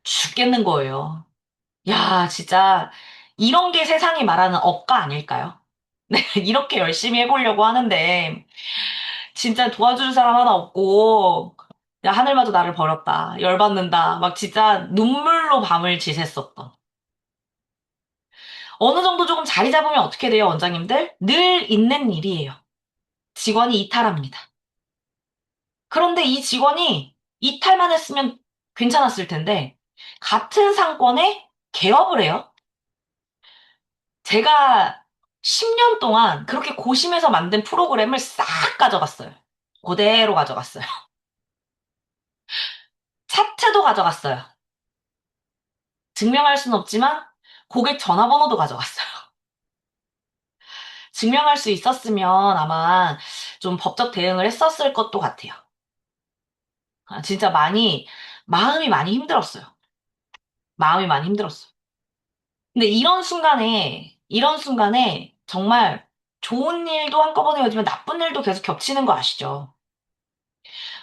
죽겠는 거예요. 야, 진짜 이런 게 세상이 말하는 억가 아닐까요? 네, 이렇게 열심히 해보려고 하는데 진짜 도와줄 사람 하나 없고 야, 하늘마저 나를 버렸다. 열받는다. 막 진짜 눈물로 밤을 지샜었던. 어느 정도 조금 자리 잡으면 어떻게 돼요, 원장님들? 늘 있는 일이에요. 직원이 이탈합니다. 그런데 이 직원이 이탈만 했으면 괜찮았을 텐데, 같은 상권에 개업을 해요. 제가 10년 동안 그렇게 고심해서 만든 프로그램을 싹 가져갔어요. 그대로 가져갔어요. 차트도 가져갔어요. 증명할 수는 없지만 고객 전화번호도 가져갔어요. 증명할 수 있었으면 아마 좀 법적 대응을 했었을 것도 같아요. 아, 진짜 마음이 많이 힘들었어요. 마음이 많이 힘들었어요. 근데 이런 순간에 정말 좋은 일도 한꺼번에 맺으면 나쁜 일도 계속 겹치는 거 아시죠?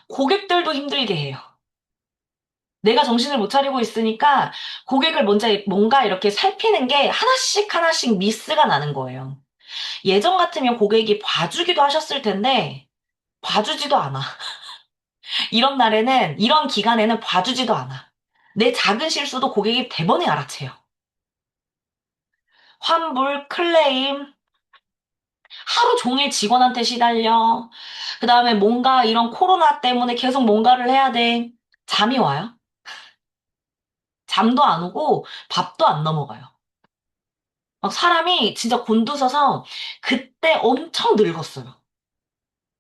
고객들도 힘들게 해요. 내가 정신을 못 차리고 있으니까 고객을 먼저 뭔가 이렇게 살피는 게 하나씩 하나씩 미스가 나는 거예요. 예전 같으면 고객이 봐주기도 하셨을 텐데 봐주지도 않아. 이런 날에는, 이런 기간에는 봐주지도 않아. 내 작은 실수도 고객이 대번에 알아채요. 환불, 클레임, 하루 종일 직원한테 시달려. 그 다음에 뭔가 이런 코로나 때문에 계속 뭔가를 해야 돼. 잠이 와요? 잠도 안 오고 밥도 안 넘어가요. 막 사람이 진짜 곤두서서 그때 엄청 늙었어요.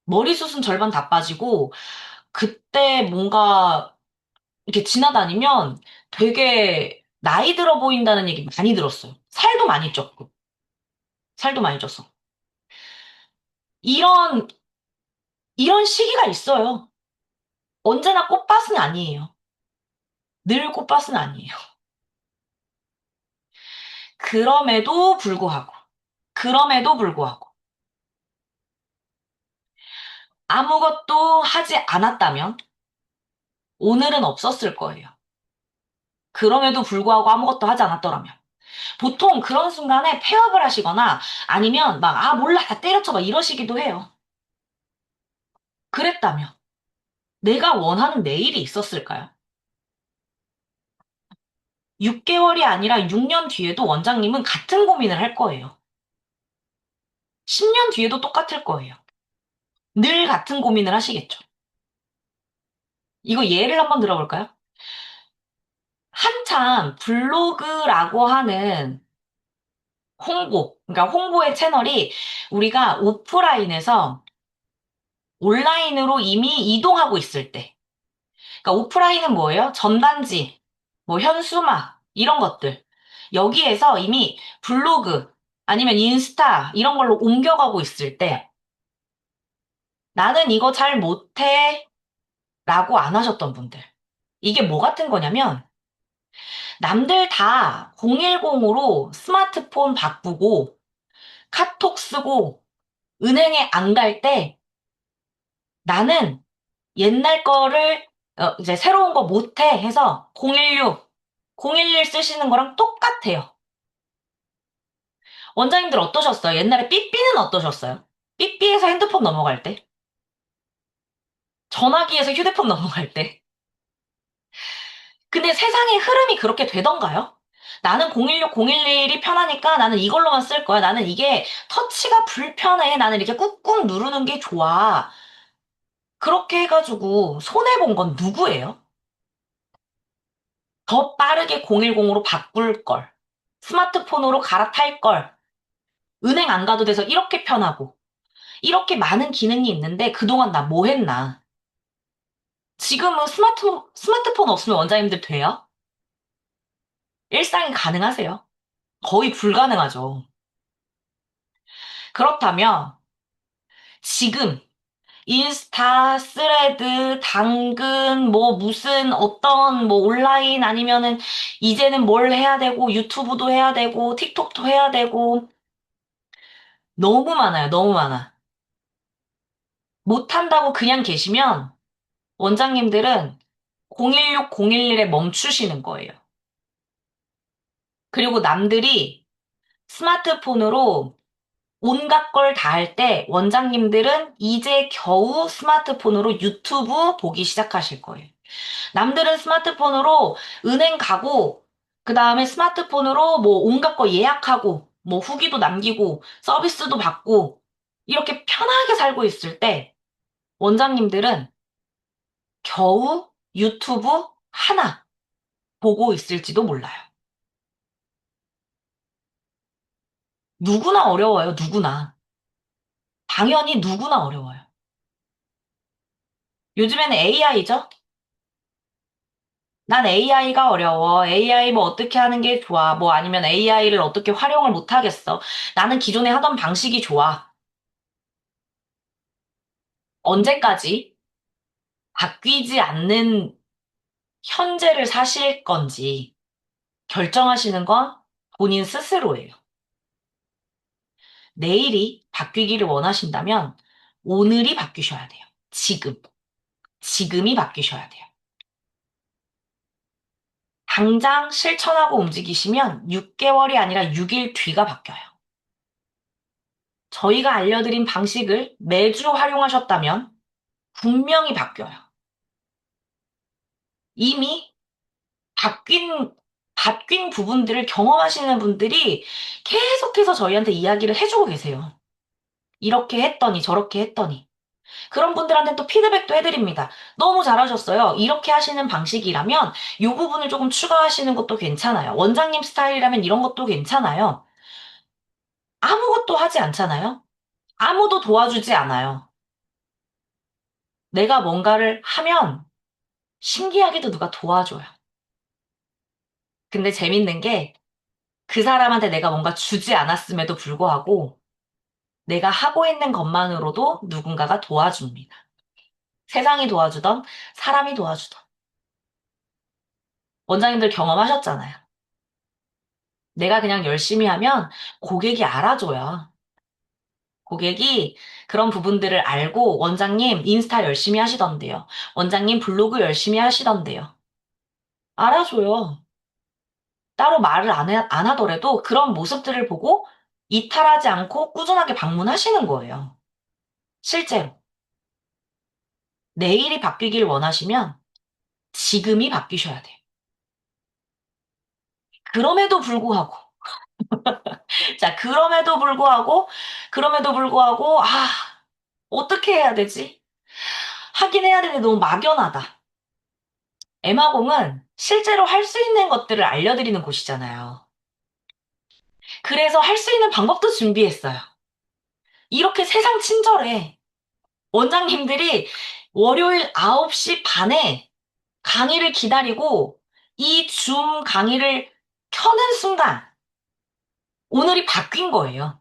머리숱은 절반 다 빠지고 그때 뭔가 이렇게 지나다니면 되게 나이 들어 보인다는 얘기 많이 들었어요. 살도 많이 쪘고, 살도 많이 쪘어. 이런, 이런 시기가 있어요. 언제나 꽃밭은 아니에요. 늘 꽃밭은 아니에요. 그럼에도 불구하고, 그럼에도 불구하고, 아무것도 하지 않았다면 오늘은 없었을 거예요. 그럼에도 불구하고 아무것도 하지 않았더라면. 보통 그런 순간에 폐업을 하시거나 아니면 막, 아, 몰라, 다 때려쳐, 막 이러시기도 해요. 그랬다면 내가 원하는 내일이 있었을까요? 6개월이 아니라 6년 뒤에도 원장님은 같은 고민을 할 거예요. 10년 뒤에도 똑같을 거예요. 늘 같은 고민을 하시겠죠. 이거 예를 한번 들어볼까요? 한참 블로그라고 하는 홍보, 그러니까 홍보의 채널이 우리가 오프라인에서 온라인으로 이미 이동하고 있을 때, 그러니까 오프라인은 뭐예요? 전단지, 뭐 현수막, 이런 것들. 여기에서 이미 블로그, 아니면 인스타, 이런 걸로 옮겨가고 있을 때, 나는 이거 잘 못해, 라고 안 하셨던 분들. 이게 뭐 같은 거냐면, 남들 다 010으로 스마트폰 바꾸고, 카톡 쓰고, 은행에 안 갈 때, 나는 옛날 거를 이제 새로운 거 못해 해서 016, 011 쓰시는 거랑 똑같아요. 원장님들 어떠셨어요? 옛날에 삐삐는 어떠셨어요? 삐삐에서 핸드폰 넘어갈 때? 전화기에서 휴대폰 넘어갈 때? 근데 세상의 흐름이 그렇게 되던가요? 나는 016, 011이 편하니까 나는 이걸로만 쓸 거야. 나는 이게 터치가 불편해. 나는 이렇게 꾹꾹 누르는 게 좋아. 그렇게 해가지고 손해본 건 누구예요? 더 빠르게 010으로 바꿀 걸. 스마트폰으로 갈아탈 걸. 은행 안 가도 돼서 이렇게 편하고. 이렇게 많은 기능이 있는데 그동안 나 뭐 했나? 지금은 스마트폰 없으면 원장님들 돼요? 일상이 가능하세요? 거의 불가능하죠. 그렇다면 지금 인스타, 스레드, 당근, 뭐 무슨 어떤 뭐 온라인 아니면은 이제는 뭘 해야 되고 유튜브도 해야 되고 틱톡도 해야 되고 너무 많아요. 너무 많아. 못한다고 그냥 계시면 원장님들은 016, 011에 멈추시는 거예요. 그리고 남들이 스마트폰으로 온갖 걸 다 할 때 원장님들은 이제 겨우 스마트폰으로 유튜브 보기 시작하실 거예요. 남들은 스마트폰으로 은행 가고, 그 다음에 스마트폰으로 뭐 온갖 거 예약하고, 뭐 후기도 남기고, 서비스도 받고, 이렇게 편하게 살고 있을 때 원장님들은 겨우 유튜브 하나 보고 있을지도 몰라요. 누구나 어려워요, 누구나. 당연히 누구나 어려워요. 요즘에는 AI죠? 난 AI가 어려워. AI 뭐 어떻게 하는 게 좋아. 뭐 아니면 AI를 어떻게 활용을 못 하겠어. 나는 기존에 하던 방식이 좋아. 언제까지 바뀌지 않는 현재를 사실 건지 결정하시는 건 본인 스스로예요. 내일이 바뀌기를 원하신다면 오늘이 바뀌셔야 돼요. 지금. 지금이 바뀌셔야 돼요. 당장 실천하고 움직이시면 6개월이 아니라 6일 뒤가 바뀌어요. 저희가 알려드린 방식을 매주 활용하셨다면 분명히 바뀌어요. 이미 바뀐, 바뀐 부분들을 경험하시는 분들이 계속해서 저희한테 이야기를 해주고 계세요. 이렇게 했더니 저렇게 했더니. 그런 분들한테 또 피드백도 해드립니다. 너무 잘하셨어요. 이렇게 하시는 방식이라면 이 부분을 조금 추가하시는 것도 괜찮아요. 원장님 스타일이라면 이런 것도 괜찮아요. 아무것도 하지 않잖아요. 아무도 도와주지 않아요. 내가 뭔가를 하면 신기하게도 누가 도와줘요. 근데 재밌는 게 그 사람한테 내가 뭔가 주지 않았음에도 불구하고 내가 하고 있는 것만으로도 누군가가 도와줍니다. 세상이 도와주던 사람이 도와주던 원장님들 경험하셨잖아요. 내가 그냥 열심히 하면 고객이 알아줘요. 고객이 그런 부분들을 알고 원장님 인스타 열심히 하시던데요. 원장님 블로그 열심히 하시던데요. 알아줘요. 따로 말을 안 하더라도 그런 모습들을 보고 이탈하지 않고 꾸준하게 방문하시는 거예요. 실제로. 내일이 바뀌길 원하시면 지금이 바뀌셔야 돼요. 그럼에도 불구하고, 자, 그럼에도 불구하고, 어떻게 해야 되지? 하긴 해야 되는데 너무 막연하다. 에마공은 실제로 할 수 있는 것들을 알려드리는 곳이잖아요. 그래서 할 수 있는 방법도 준비했어요. 이렇게 세상 친절해. 원장님들이 월요일 9시 반에 강의를 기다리고 이 줌 강의를 켜는 순간 오늘이 바뀐 거예요.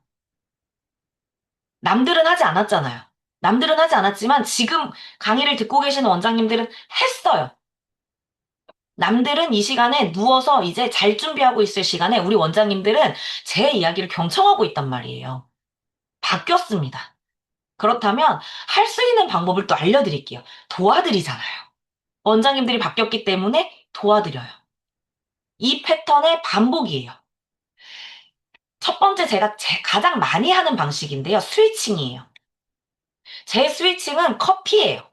남들은 하지 않았잖아요. 남들은 하지 않았지만 지금 강의를 듣고 계시는 원장님들은 했어요. 남들은 이 시간에 누워서 이제 잘 준비하고 있을 시간에 우리 원장님들은 제 이야기를 경청하고 있단 말이에요. 바뀌었습니다. 그렇다면 할 수 있는 방법을 또 알려드릴게요. 도와드리잖아요. 원장님들이 바뀌었기 때문에 도와드려요. 이 패턴의 반복이에요. 첫 번째 제가 가장 많이 하는 방식인데요. 스위칭이에요. 제 스위칭은 커피예요.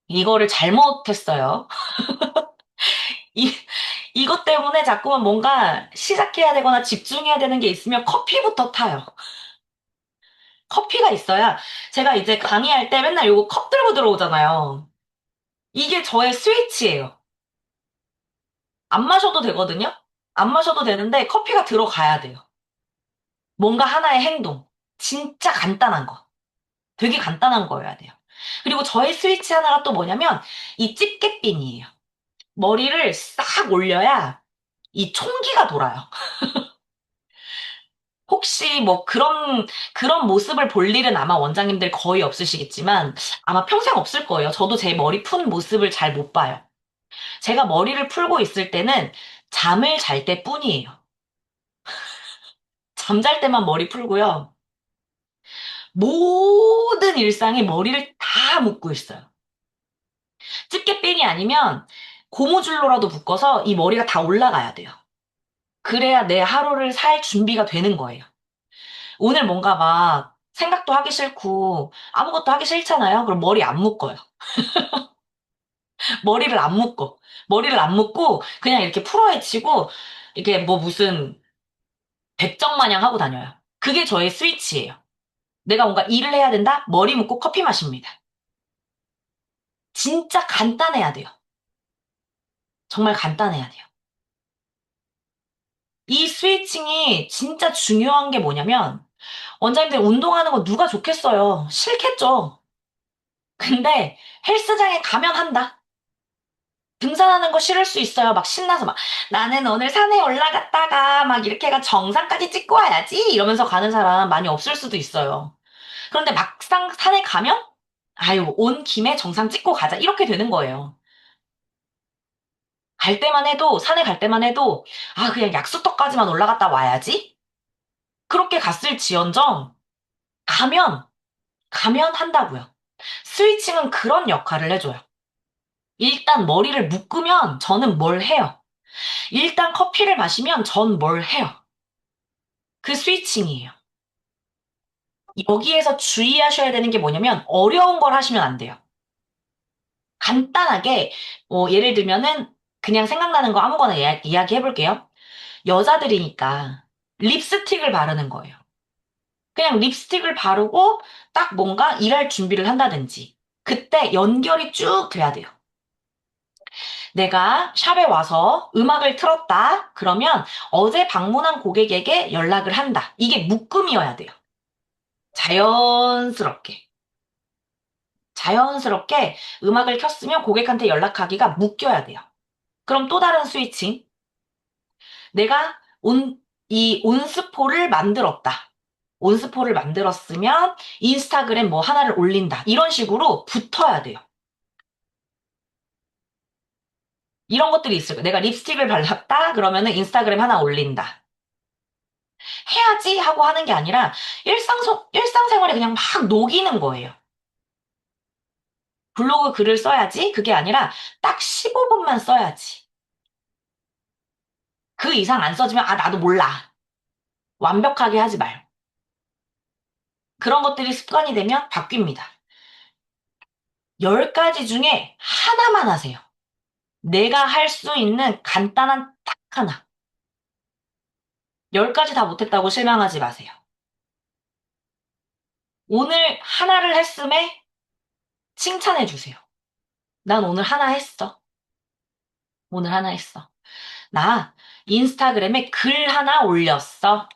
이거를 잘못했어요. 이, 이것 때문에 자꾸만 뭔가 시작해야 되거나 집중해야 되는 게 있으면 커피부터 타요. 커피가 있어야 제가 이제 강의할 때 맨날 요거 컵 들고 들어오잖아요. 이게 저의 스위치예요. 안 마셔도 되거든요? 안 마셔도 되는데 커피가 들어가야 돼요. 뭔가 하나의 행동. 진짜 간단한 거. 되게 간단한 거여야 돼요. 그리고 저의 스위치 하나가 또 뭐냐면 이 집게핀이에요. 머리를 싹 올려야 이 총기가 돌아요. 혹시 뭐 그런 모습을 볼 일은 아마 원장님들 거의 없으시겠지만 아마 평생 없을 거예요. 저도 제 머리 푼 모습을 잘 못 봐요. 제가 머리를 풀고 있을 때는 잠을 잘 때뿐이에요. 잠잘 때만 머리 풀고요. 모든 일상에 머리를 다 묶고 있어요. 집게핀이 아니면 고무줄로라도 묶어서 이 머리가 다 올라가야 돼요. 그래야 내 하루를 살 준비가 되는 거예요. 오늘 뭔가 막 생각도 하기 싫고 아무것도 하기 싫잖아요. 그럼 머리 안 묶어요. 머리를 안 묶어. 머리를 안 묶고 그냥 이렇게 풀어헤치고 이게 뭐 무슨 백정 마냥 하고 다녀요. 그게 저의 스위치예요. 내가 뭔가 일을 해야 된다? 머리 묶고 커피 마십니다. 진짜 간단해야 돼요. 정말 간단해야 돼요. 이 스위칭이 진짜 중요한 게 뭐냐면 원장님들 운동하는 거 누가 좋겠어요? 싫겠죠? 근데 헬스장에 가면 한다. 등산하는 거 싫을 수 있어요. 막 신나서 막 나는 오늘 산에 올라갔다가 막 이렇게 해가 정상까지 찍고 와야지 이러면서 가는 사람 많이 없을 수도 있어요. 그런데 막상 산에 가면 아유 온 김에 정상 찍고 가자 이렇게 되는 거예요. 갈 때만 해도 산에 갈 때만 해도 아 그냥 약수터까지만 올라갔다 와야지 그렇게 갔을지언정 가면 가면 한다고요. 스위칭은 그런 역할을 해줘요. 일단 머리를 묶으면 저는 뭘 해요. 일단 커피를 마시면 전 뭘 해요. 그 스위칭이에요. 여기에서 주의하셔야 되는 게 뭐냐면 어려운 걸 하시면 안 돼요. 간단하게, 예를 들면은 그냥 생각나는 거 아무거나 이야기 해볼게요. 여자들이니까 립스틱을 바르는 거예요. 그냥 립스틱을 바르고 딱 뭔가 일할 준비를 한다든지. 그때 연결이 쭉 돼야 돼요. 내가 샵에 와서 음악을 틀었다. 그러면 어제 방문한 고객에게 연락을 한다. 이게 묶음이어야 돼요. 자연스럽게. 자연스럽게 음악을 켰으면 고객한테 연락하기가 묶여야 돼요. 그럼 또 다른 스위칭. 내가 이 온스포를 만들었다. 온스포를 만들었으면 인스타그램 뭐 하나를 올린다. 이런 식으로 붙어야 돼요. 이런 것들이 있을 거예요. 내가 립스틱을 발랐다? 그러면은 인스타그램 하나 올린다. 해야지 하고 하는 게 아니라 일상생활에 그냥 막 녹이는 거예요. 블로그 글을 써야지? 그게 아니라 딱 15분만 써야지. 그 이상 안 써지면 아, 나도 몰라. 완벽하게 하지 말고. 그런 것들이 습관이 되면 바뀝니다. 10가지 중에 하나만 하세요. 내가 할 수 있는 간단한 딱 하나. 10가지 다 못했다고 실망하지 마세요. 오늘 하나를 했음에 칭찬해 주세요. 난 오늘 하나 했어. 오늘 하나 했어. 나 인스타그램에 글 하나 올렸어.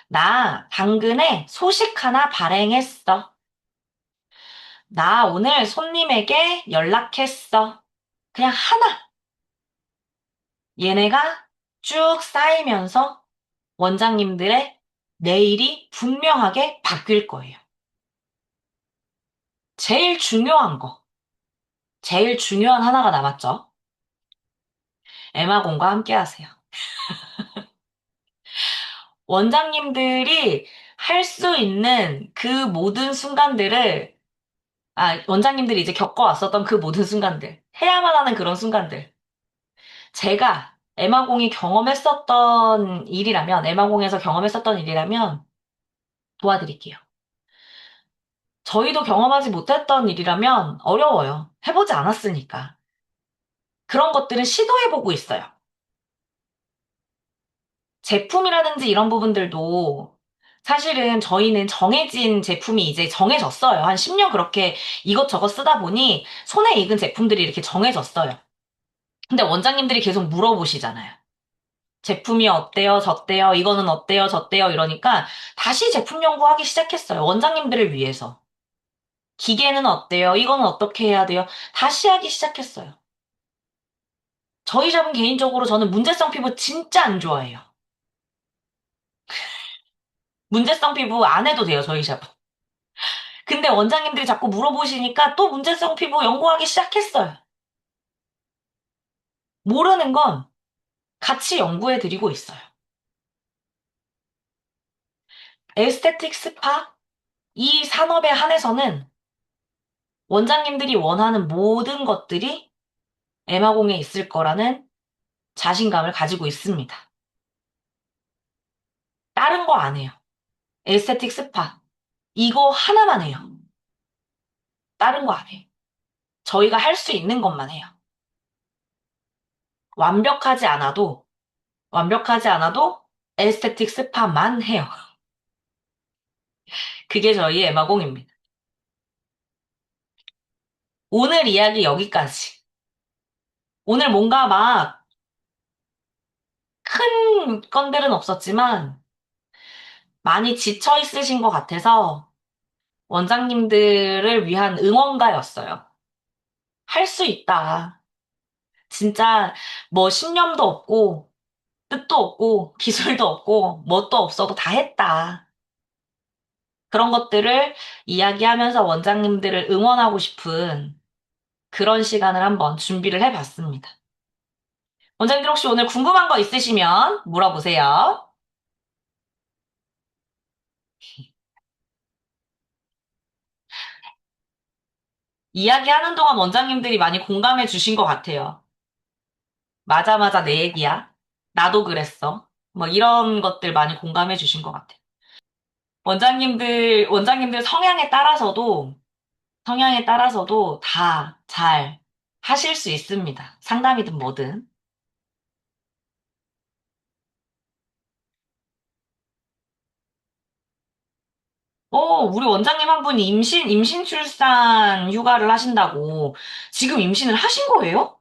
나 당근에 소식 하나 발행했어. 나 오늘 손님에게 연락했어. 그냥 하나. 얘네가 쭉 쌓이면서 원장님들의 내일이 분명하게 바뀔 거예요. 제일 중요한 거. 제일 중요한 하나가 남았죠. 에마곤과 함께 하세요. 원장님들이 할 수 있는 그 모든 순간들을, 원장님들이 이제 겪어왔었던 그 모든 순간들, 해야만 하는 그런 순간들. 제가 에마공에서 경험했었던 일이라면 도와드릴게요. 저희도 경험하지 못했던 일이라면 어려워요. 해보지 않았으니까. 그런 것들은 시도해보고 있어요. 제품이라든지 이런 부분들도 사실은 저희는 정해진 제품이 이제 정해졌어요. 한 10년 그렇게 이것저것 쓰다 보니 손에 익은 제품들이 이렇게 정해졌어요. 근데 원장님들이 계속 물어보시잖아요. 제품이 어때요? 저때요? 이거는 어때요? 저때요? 이러니까 다시 제품 연구하기 시작했어요. 원장님들을 위해서. 기계는 어때요? 이거는 어떻게 해야 돼요? 다시 하기 시작했어요. 저희 샵은 개인적으로 저는 문제성 피부 진짜 안 좋아해요. 문제성 피부 안 해도 돼요, 저희 샵은. 근데 원장님들이 자꾸 물어보시니까 또 문제성 피부 연구하기 시작했어요. 모르는 건 같이 연구해 드리고 있어요. 에스테틱 스파 이 산업에 한해서는 원장님들이 원하는 모든 것들이 에마공에 있을 거라는 자신감을 가지고 있습니다. 다른 거 안 해요. 에스테틱 스파 이거 하나만 해요. 다른 거 안 해요. 저희가 할 수 있는 것만 해요. 완벽하지 않아도 완벽하지 않아도 에스테틱 스파만 해요. 그게 저희 에마공입니다. 오늘 이야기 여기까지. 오늘 뭔가 막 큰 건들은 없었지만 많이 지쳐 있으신 것 같아서 원장님들을 위한 응원가였어요. 할 수 있다. 진짜 뭐 신념도 없고 뜻도 없고 기술도 없고 뭣도 없어도 다 했다. 그런 것들을 이야기하면서 원장님들을 응원하고 싶은 그런 시간을 한번 준비를 해봤습니다. 원장님들 혹시 오늘 궁금한 거 있으시면 물어보세요. 이야기하는 동안 원장님들이 많이 공감해 주신 것 같아요. 맞아, 맞아, 내 얘기야. 나도 그랬어. 뭐 이런 것들 많이 공감해 주신 것 같아요. 원장님들 성향에 따라서도 성향에 따라서도 다 잘 하실 수 있습니다. 상담이든 뭐든. 우리 원장님 한 분이 임신 출산 휴가를 하신다고 지금 임신을 하신 거예요?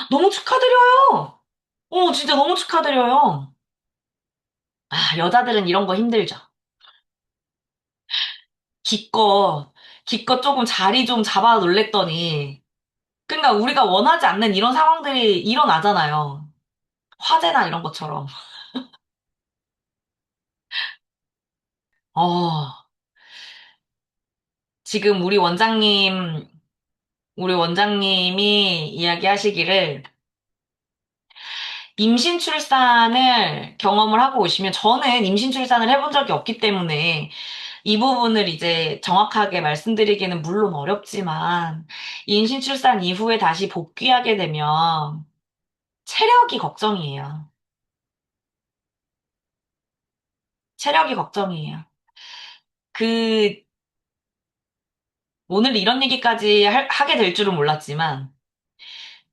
너무 축하드려요. 진짜 너무 축하드려요. 아, 여자들은 이런 거 힘들죠. 기껏, 기껏 조금 자리 좀 잡아 놀랬더니, 그러니까 우리가 원하지 않는 이런 상황들이 일어나잖아요. 화재나 이런 것처럼. 어, 지금 우리 원장님이 이야기하시기를 임신 출산을 경험을 하고 오시면 저는 임신 출산을 해본 적이 없기 때문에 이 부분을 이제 정확하게 말씀드리기는 물론 어렵지만 임신 출산 이후에 다시 복귀하게 되면 체력이 걱정이에요. 체력이 걱정이에요. 그 오늘 이런 얘기까지 하게 될 줄은 몰랐지만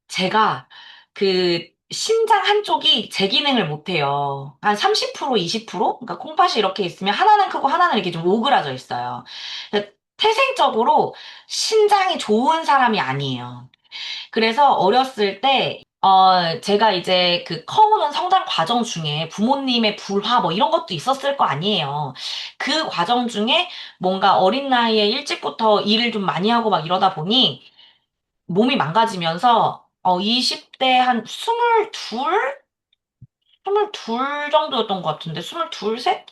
제가 그 신장 한쪽이 제 기능을 못해요. 한 30%, 20%? 그러니까 콩팥이 이렇게 있으면 하나는 크고 하나는 이렇게 좀 오그라져 있어요. 그래서 태생적으로 신장이 좋은 사람이 아니에요. 그래서 어렸을 때, 제가 이제 그 커오는 성장 과정 중에 부모님의 불화 뭐 이런 것도 있었을 거 아니에요. 그 과정 중에 뭔가 어린 나이에 일찍부터 일을 좀 많이 하고 막 이러다 보니 몸이 망가지면서 20대 한 22? 22 정도였던 것 같은데 22, 셋?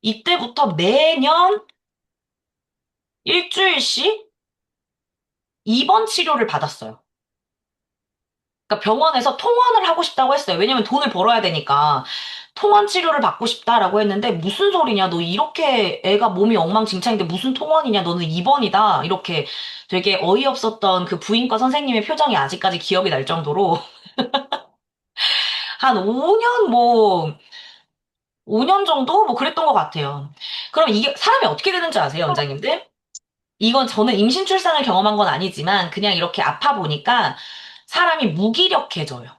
이때부터 매년 일주일씩 입원 치료를 받았어요. 그러니까 병원에서 통원을 하고 싶다고 했어요. 왜냐면 돈을 벌어야 되니까. 통원 치료를 받고 싶다라고 했는데 무슨 소리냐? 너 이렇게 애가 몸이 엉망진창인데 무슨 통원이냐? 너는 입원이다. 이렇게 되게 어이없었던 그 부인과 선생님의 표정이 아직까지 기억이 날 정도로 한 5년 5년 정도? 뭐 그랬던 것 같아요. 그럼 이게 사람이 어떻게 되는지 아세요, 원장님들? 이건 저는 임신 출산을 경험한 건 아니지만 그냥 이렇게 아파 보니까 사람이 무기력해져요.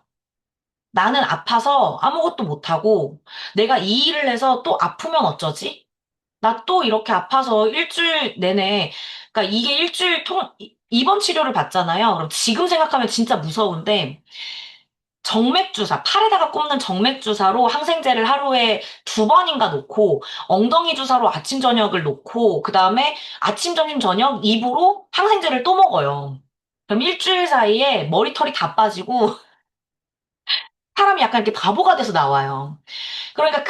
나는 아파서 아무것도 못하고 내가 이 일을 해서 또 아프면 어쩌지? 나 또 이렇게 아파서 일주일 내내, 그러니까 이게 입원 치료를 받잖아요. 그럼 지금 생각하면 진짜 무서운데 정맥 주사, 팔에다가 꽂는 정맥 주사로 항생제를 하루에 2번인가 놓고, 엉덩이 주사로 아침, 저녁을 놓고, 그 다음에 아침, 점심, 저녁 입으로 항생제를 또 먹어요. 그럼 일주일 사이에 머리털이 다 빠지고, 사람이 약간 이렇게 바보가 돼서 나와요. 그러니까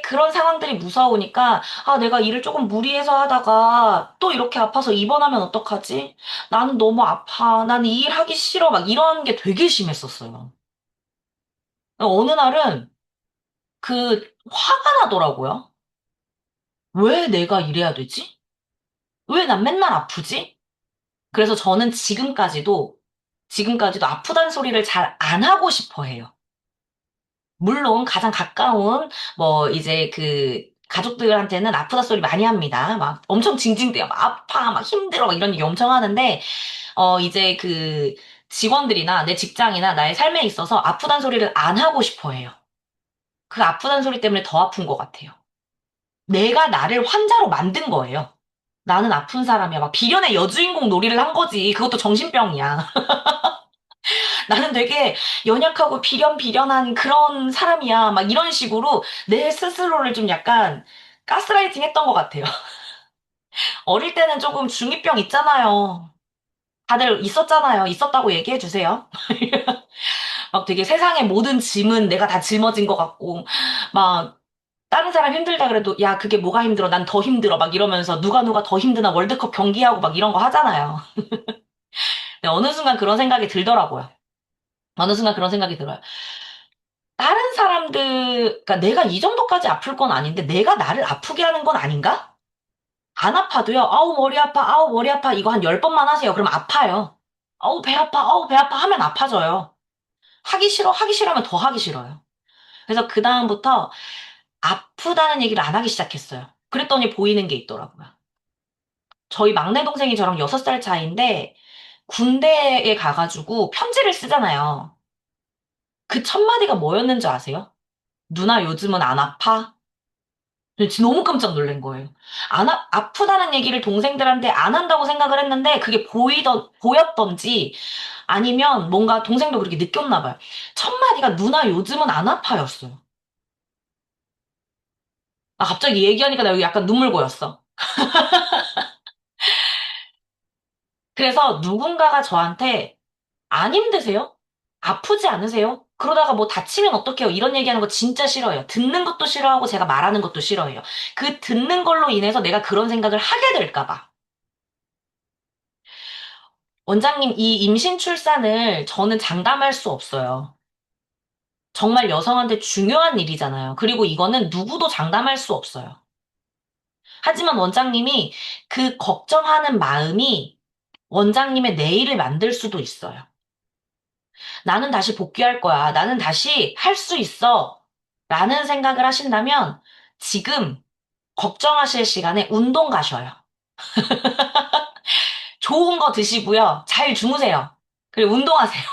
그런 상황들이 무서우니까, 아, 내가 일을 조금 무리해서 하다가 또 이렇게 아파서 입원하면 어떡하지? 나는 너무 아파. 나는 이 일 하기 싫어. 막 이런 게 되게 심했었어요. 어느 날은 화가 나더라고요. 왜 내가 이래야 되지? 왜 난 맨날 아프지? 그래서 저는 지금까지도 아프다는 소리를 잘 안 하고 싶어 해요. 물론 가장 가까운, 이제 가족들한테는 아프다 소리 많이 합니다. 막 엄청 징징대요. 막 아파, 막 힘들어, 막 이런 얘기 엄청 하는데, 이제 직원들이나 내 직장이나 나의 삶에 있어서 아프다는 소리를 안 하고 싶어 해요. 그 아프다는 소리 때문에 더 아픈 것 같아요. 내가 나를 환자로 만든 거예요. 나는 아픈 사람이야. 막 비련의 여주인공 놀이를 한 거지. 그것도 정신병이야. 나는 되게 연약하고 비련비련한 그런 사람이야. 막 이런 식으로 내 스스로를 좀 약간 가스라이팅 했던 것 같아요. 어릴 때는 조금 중이병 있잖아요. 다들 있었잖아요. 있었다고 얘기해 주세요. 막 되게 세상의 모든 짐은 내가 다 짊어진 것 같고, 막 다른 사람 힘들다 그래도 야, 그게 뭐가 힘들어? 난 더 힘들어. 막 이러면서 누가 더 힘드나 월드컵 경기하고 막 이런 거 하잖아요. 근데 어느 순간 그런 생각이 들더라고요. 어느 순간 그런 생각이 들어요. 다른 사람들, 그러니까 내가 이 정도까지 아플 건 아닌데 내가 나를 아프게 하는 건 아닌가? 안 아파도요. 아우, 머리 아파. 아우, 머리 아파. 이거 한 10번만 하세요. 그럼 아파요. 아우, 배 아파. 아우, 배 아파. 하면 아파져요. 하기 싫어. 하기 싫으면 더 하기 싫어요. 그래서 그다음부터 아프다는 얘기를 안 하기 시작했어요. 그랬더니 보이는 게 있더라고요. 저희 막내 동생이 저랑 6살 차이인데 군대에 가가지고 편지를 쓰잖아요. 그 첫 마디가 뭐였는지 아세요? 누나 요즘은 안 아파? 진짜 너무 깜짝 놀란 거예요. 아프다는 얘기를 동생들한테 안 한다고 생각을 했는데 그게 보였던지 아니면 뭔가 동생도 그렇게 느꼈나 봐요. 첫 마디가 누나 요즘은 안 아파였어요. 아, 갑자기 얘기하니까 나 여기 약간 눈물 고였어. 그래서 누군가가 저한테 안 힘드세요? 아프지 않으세요? 그러다가 뭐 다치면 어떡해요? 이런 얘기하는 거 진짜 싫어요. 듣는 것도 싫어하고 제가 말하는 것도 싫어해요. 그 듣는 걸로 인해서 내가 그런 생각을 하게 될까 봐. 원장님, 이 임신 출산을 저는 장담할 수 없어요. 정말 여성한테 중요한 일이잖아요. 그리고 이거는 누구도 장담할 수 없어요. 하지만 원장님이 그 걱정하는 마음이 원장님의 내일을 만들 수도 있어요. 나는 다시 복귀할 거야. 나는 다시 할 수 있어. 라는 생각을 하신다면 지금 걱정하실 시간에 운동 가셔요. 좋은 거 드시고요. 잘 주무세요. 그리고 운동하세요.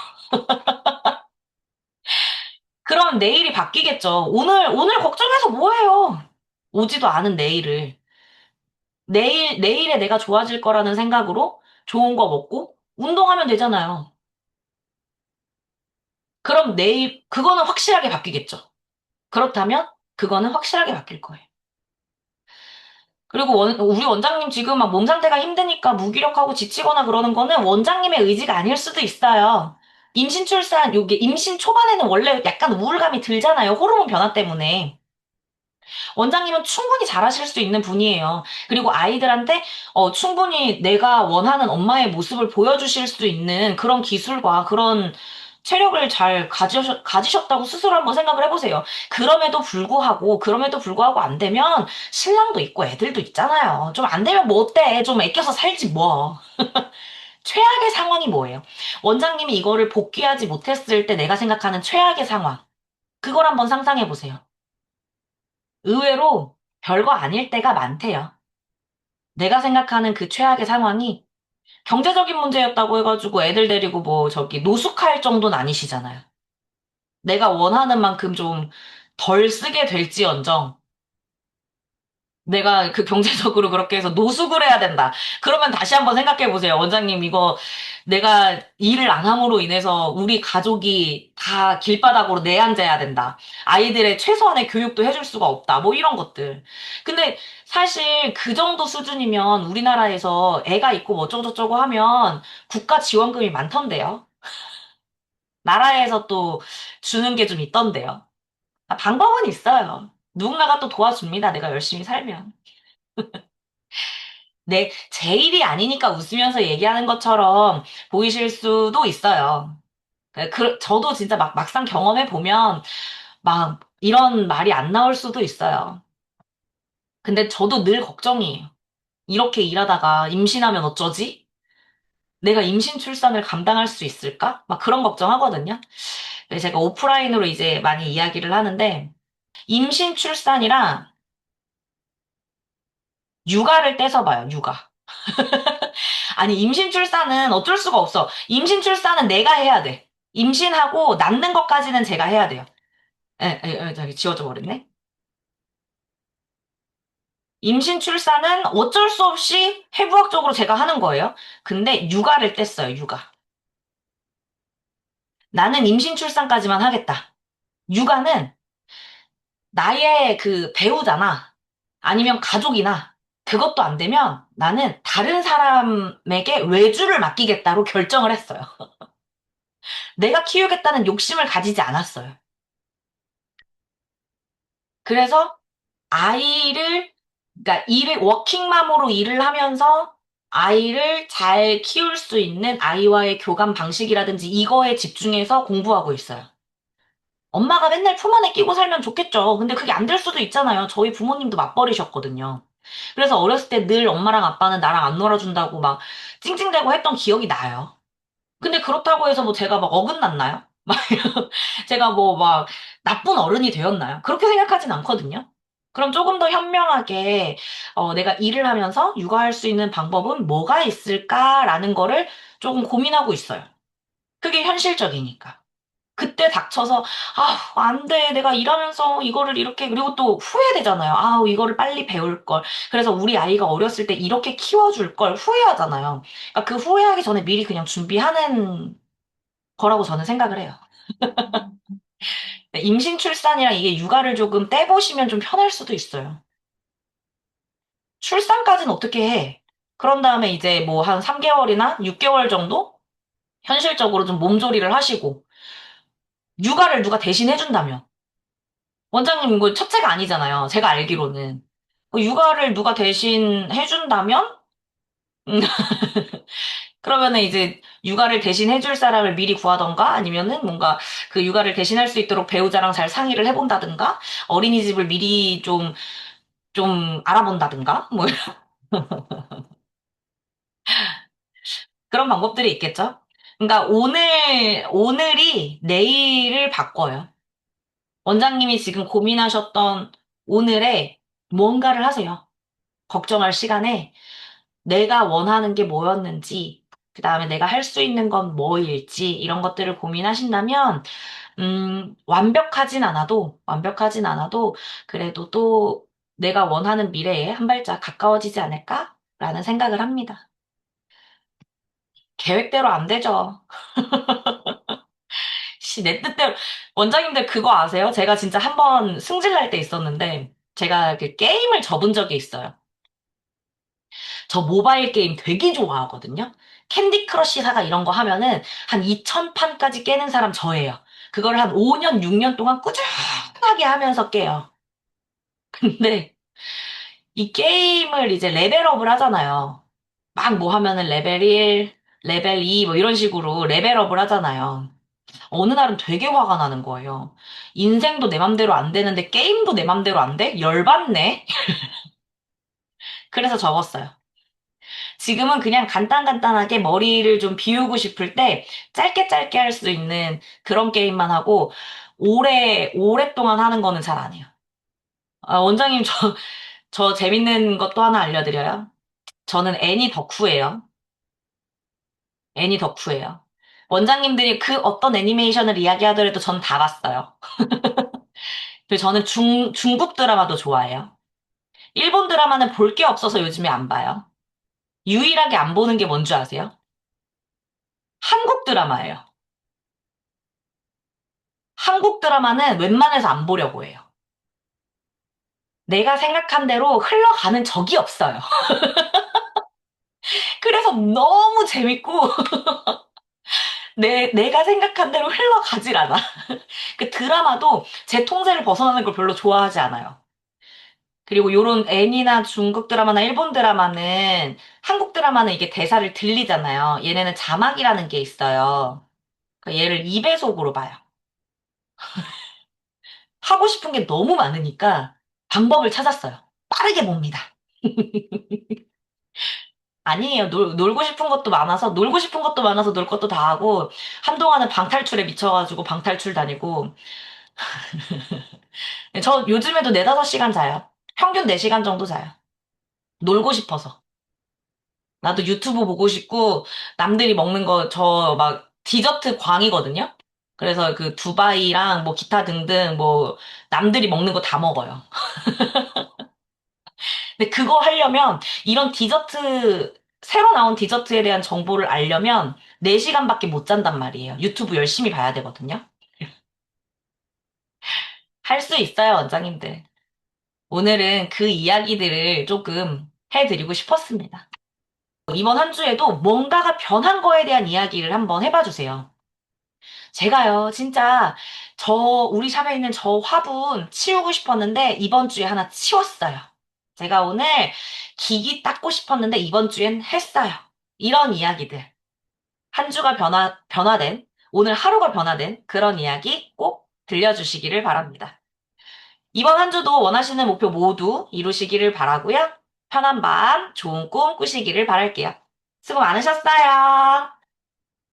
그럼 내일이 바뀌겠죠. 오늘 걱정해서 뭐해요? 오지도 않은 내일을. 내일에 내가 좋아질 거라는 생각으로 좋은 거 먹고 운동하면 되잖아요. 그럼 내일, 그거는 확실하게 바뀌겠죠. 그렇다면 그거는 확실하게 바뀔 거예요. 그리고 우리 원장님 지금 막 몸 상태가 힘드니까 무기력하고 지치거나 그러는 거는 원장님의 의지가 아닐 수도 있어요. 임신 출산, 요게 임신 초반에는 원래 약간 우울감이 들잖아요. 호르몬 변화 때문에. 원장님은 충분히 잘하실 수 있는 분이에요. 그리고 아이들한테 충분히 내가 원하는 엄마의 모습을 보여주실 수 있는 그런 기술과 그런 체력을 잘 가지셨다고 스스로 한번 생각을 해보세요. 그럼에도 불구하고 안 되면 신랑도 있고 애들도 있잖아요. 좀 안 되면 뭐 어때? 좀 애껴서 살지 뭐. 최악의 상황이 뭐예요? 원장님이 이거를 복귀하지 못했을 때 내가 생각하는 최악의 상황. 그걸 한번 상상해 보세요. 의외로 별거 아닐 때가 많대요. 내가 생각하는 그 최악의 상황이 경제적인 문제였다고 해가지고 애들 데리고 뭐 저기 노숙할 정도는 아니시잖아요. 내가 원하는 만큼 좀 덜 쓰게 될지언정 내가 그 경제적으로 그렇게 해서 노숙을 해야 된다. 그러면 다시 한번 생각해 보세요. 원장님, 이거 내가 일을 안 함으로 인해서 우리 가족이 다 길바닥으로 내앉아야 된다. 아이들의 최소한의 교육도 해줄 수가 없다. 뭐 이런 것들. 근데 사실 그 정도 수준이면 우리나라에서 애가 있고 뭐 어쩌고저쩌고 하면 국가 지원금이 많던데요. 나라에서 또 주는 게 좀 있던데요. 아, 방법은 있어요. 누군가가 또 도와줍니다. 내가 열심히 살면. 네, 제 일이 아니니까 웃으면서 얘기하는 것처럼 보이실 수도 있어요. 저도 진짜 막상 경험해 보면 막 이런 말이 안 나올 수도 있어요. 근데 저도 늘 걱정이에요. 이렇게 일하다가 임신하면 어쩌지? 내가 임신 출산을 감당할 수 있을까? 막 그런 걱정하거든요. 그래서 제가 오프라인으로 이제 많이 이야기를 하는데 임신 출산이랑 육아를 떼서 봐요, 육아. 아니, 임신 출산은 어쩔 수가 없어. 임신 출산은 내가 해야 돼. 임신하고 낳는 것까지는 제가 해야 돼요. 저기 지워져 버렸네. 임신 출산은 어쩔 수 없이 해부학적으로 제가 하는 거예요. 근데 육아를 뗐어요, 육아. 나는 임신 출산까지만 하겠다. 육아는 나의 그 배우자나 아니면 가족이나 그것도 안 되면 나는 다른 사람에게 외주를 맡기겠다로 결정을 했어요. 내가 키우겠다는 욕심을 가지지 않았어요. 그래서 아이를, 그러니까 워킹맘으로 일을 하면서 아이를 잘 키울 수 있는 아이와의 교감 방식이라든지 이거에 집중해서 공부하고 있어요. 엄마가 맨날 품 안에 끼고 살면 좋겠죠. 근데 그게 안 될 수도 있잖아요. 저희 부모님도 맞벌이셨거든요. 그래서 어렸을 때 늘 엄마랑 아빠는 나랑 안 놀아준다고 막 찡찡대고 했던 기억이 나요. 근데 그렇다고 해서 뭐 제가 막 어긋났나요? 막 제가 뭐 막 나쁜 어른이 되었나요? 그렇게 생각하진 않거든요. 그럼 조금 더 현명하게, 내가 일을 하면서 육아할 수 있는 방법은 뭐가 있을까라는 거를 조금 고민하고 있어요. 그게 현실적이니까. 그때 닥쳐서, 안 돼. 내가 일하면서 이거를 이렇게, 그리고 또 후회되잖아요. 이거를 빨리 배울 걸. 그래서 우리 아이가 어렸을 때 이렇게 키워줄 걸 후회하잖아요. 그러니까 그 후회하기 전에 미리 그냥 준비하는 거라고 저는 생각을 해요. 임신 출산이랑 이게 육아를 조금 떼보시면 좀 편할 수도 있어요. 출산까지는 어떻게 해? 그런 다음에 이제 뭐 한 3개월이나 6개월 정도? 현실적으로 좀 몸조리를 하시고, 육아를 누가 대신 해준다면. 원장님 이거 첫째가 아니잖아요. 제가 알기로는. 육아를 누가 대신 해준다면? 음, 그러면은 이제 육아를 대신 해줄 사람을 미리 구하던가 아니면은 뭔가 그 육아를 대신할 수 있도록 배우자랑 잘 상의를 해본다든가 어린이집을 미리 좀 알아본다든가 뭐 그런 방법들이 있겠죠? 그러니까 오늘이 내일을 바꿔요. 원장님이 지금 고민하셨던 오늘에 뭔가를 하세요. 걱정할 시간에 내가 원하는 게 뭐였는지, 그 다음에 내가 할 수 있는 건 뭐일지, 이런 것들을 고민하신다면, 완벽하진 않아도, 그래도 또 내가 원하는 미래에 한 발짝 가까워지지 않을까라는 생각을 합니다. 계획대로 안 되죠. 내 뜻대로. 원장님들 그거 아세요? 제가 진짜 한 번 승질날 때 있었는데, 제가 그 게임을 접은 적이 있어요. 저 모바일 게임 되게 좋아하거든요. 캔디 크러쉬 사가 이런 거 하면은 한 2000판까지 깨는 사람 저예요. 그걸 한 5년, 6년 동안 꾸준하게 하면서 깨요. 근데 이 게임을 이제 레벨업을 하잖아요. 막 뭐 하면은 레벨 1, 레벨 2 뭐 이런 식으로 레벨업을 하잖아요. 어느 날은 되게 화가 나는 거예요. 인생도 내 맘대로 안 되는데 게임도 내 맘대로 안 돼? 열받네? 그래서 접었어요. 지금은 그냥 간단간단하게 머리를 좀 비우고 싶을 때 짧게 짧게 할 수 있는 그런 게임만 하고 오랫동안 하는 거는 잘 안 해요. 원장님, 저 재밌는 것도 하나 알려드려요. 저는 애니 덕후예요. 애니 덕후예요. 원장님들이 그 어떤 애니메이션을 이야기하더라도 전 다 봤어요. 그리고 저는 중국 드라마도 좋아해요. 일본 드라마는 볼 게 없어서 요즘에 안 봐요. 유일하게 안 보는 게 뭔지 아세요? 한국 드라마예요. 한국 드라마는 웬만해서 안 보려고 해요. 내가 생각한 대로 흘러가는 적이 없어요. 그래서 너무 재밌고, 내가 생각한 대로 흘러가질 않아. 그 드라마도 제 통제를 벗어나는 걸 별로 좋아하지 않아요. 그리고 요런 애니나 중국 드라마나 일본 드라마는, 한국 드라마는 이게 대사를 들리잖아요. 얘네는 자막이라는 게 있어요. 그러니까 얘를 2배속으로 봐요. 하고 싶은 게 너무 많으니까 방법을 찾았어요. 빠르게 봅니다. 아니에요. 놀고 싶은 것도 많아서, 놀고 싶은 것도 많아서 놀 것도 다 하고, 한동안은 방탈출에 미쳐가지고 방탈출 다니고, 저 요즘에도 4, 5시간 자요. 평균 4시간 정도 자요. 놀고 싶어서. 나도 유튜브 보고 싶고, 남들이 먹는 거, 저 막 디저트 광이거든요? 그래서 그 두바이랑 뭐 기타 등등 뭐, 남들이 먹는 거 다 먹어요. 근데 그거 하려면, 이런 디저트, 새로 나온 디저트에 대한 정보를 알려면 4시간밖에 못 잔단 말이에요. 유튜브 열심히 봐야 되거든요. 할 수 있어요, 원장님들. 오늘은 그 이야기들을 조금 해드리고 싶었습니다. 이번 한 주에도 뭔가가 변한 거에 대한 이야기를 한번 해봐 주세요. 제가요, 진짜 우리 샵에 있는 저 화분 치우고 싶었는데 이번 주에 하나 치웠어요. 제가 오늘 기기 닦고 싶었는데 이번 주엔 했어요. 이런 이야기들. 한 주가 변화된, 오늘 하루가 변화된 그런 이야기 꼭 들려주시기를 바랍니다. 이번 한 주도 원하시는 목표 모두 이루시기를 바라고요. 편한 밤, 좋은 꿈 꾸시기를 바랄게요. 수고 많으셨어요.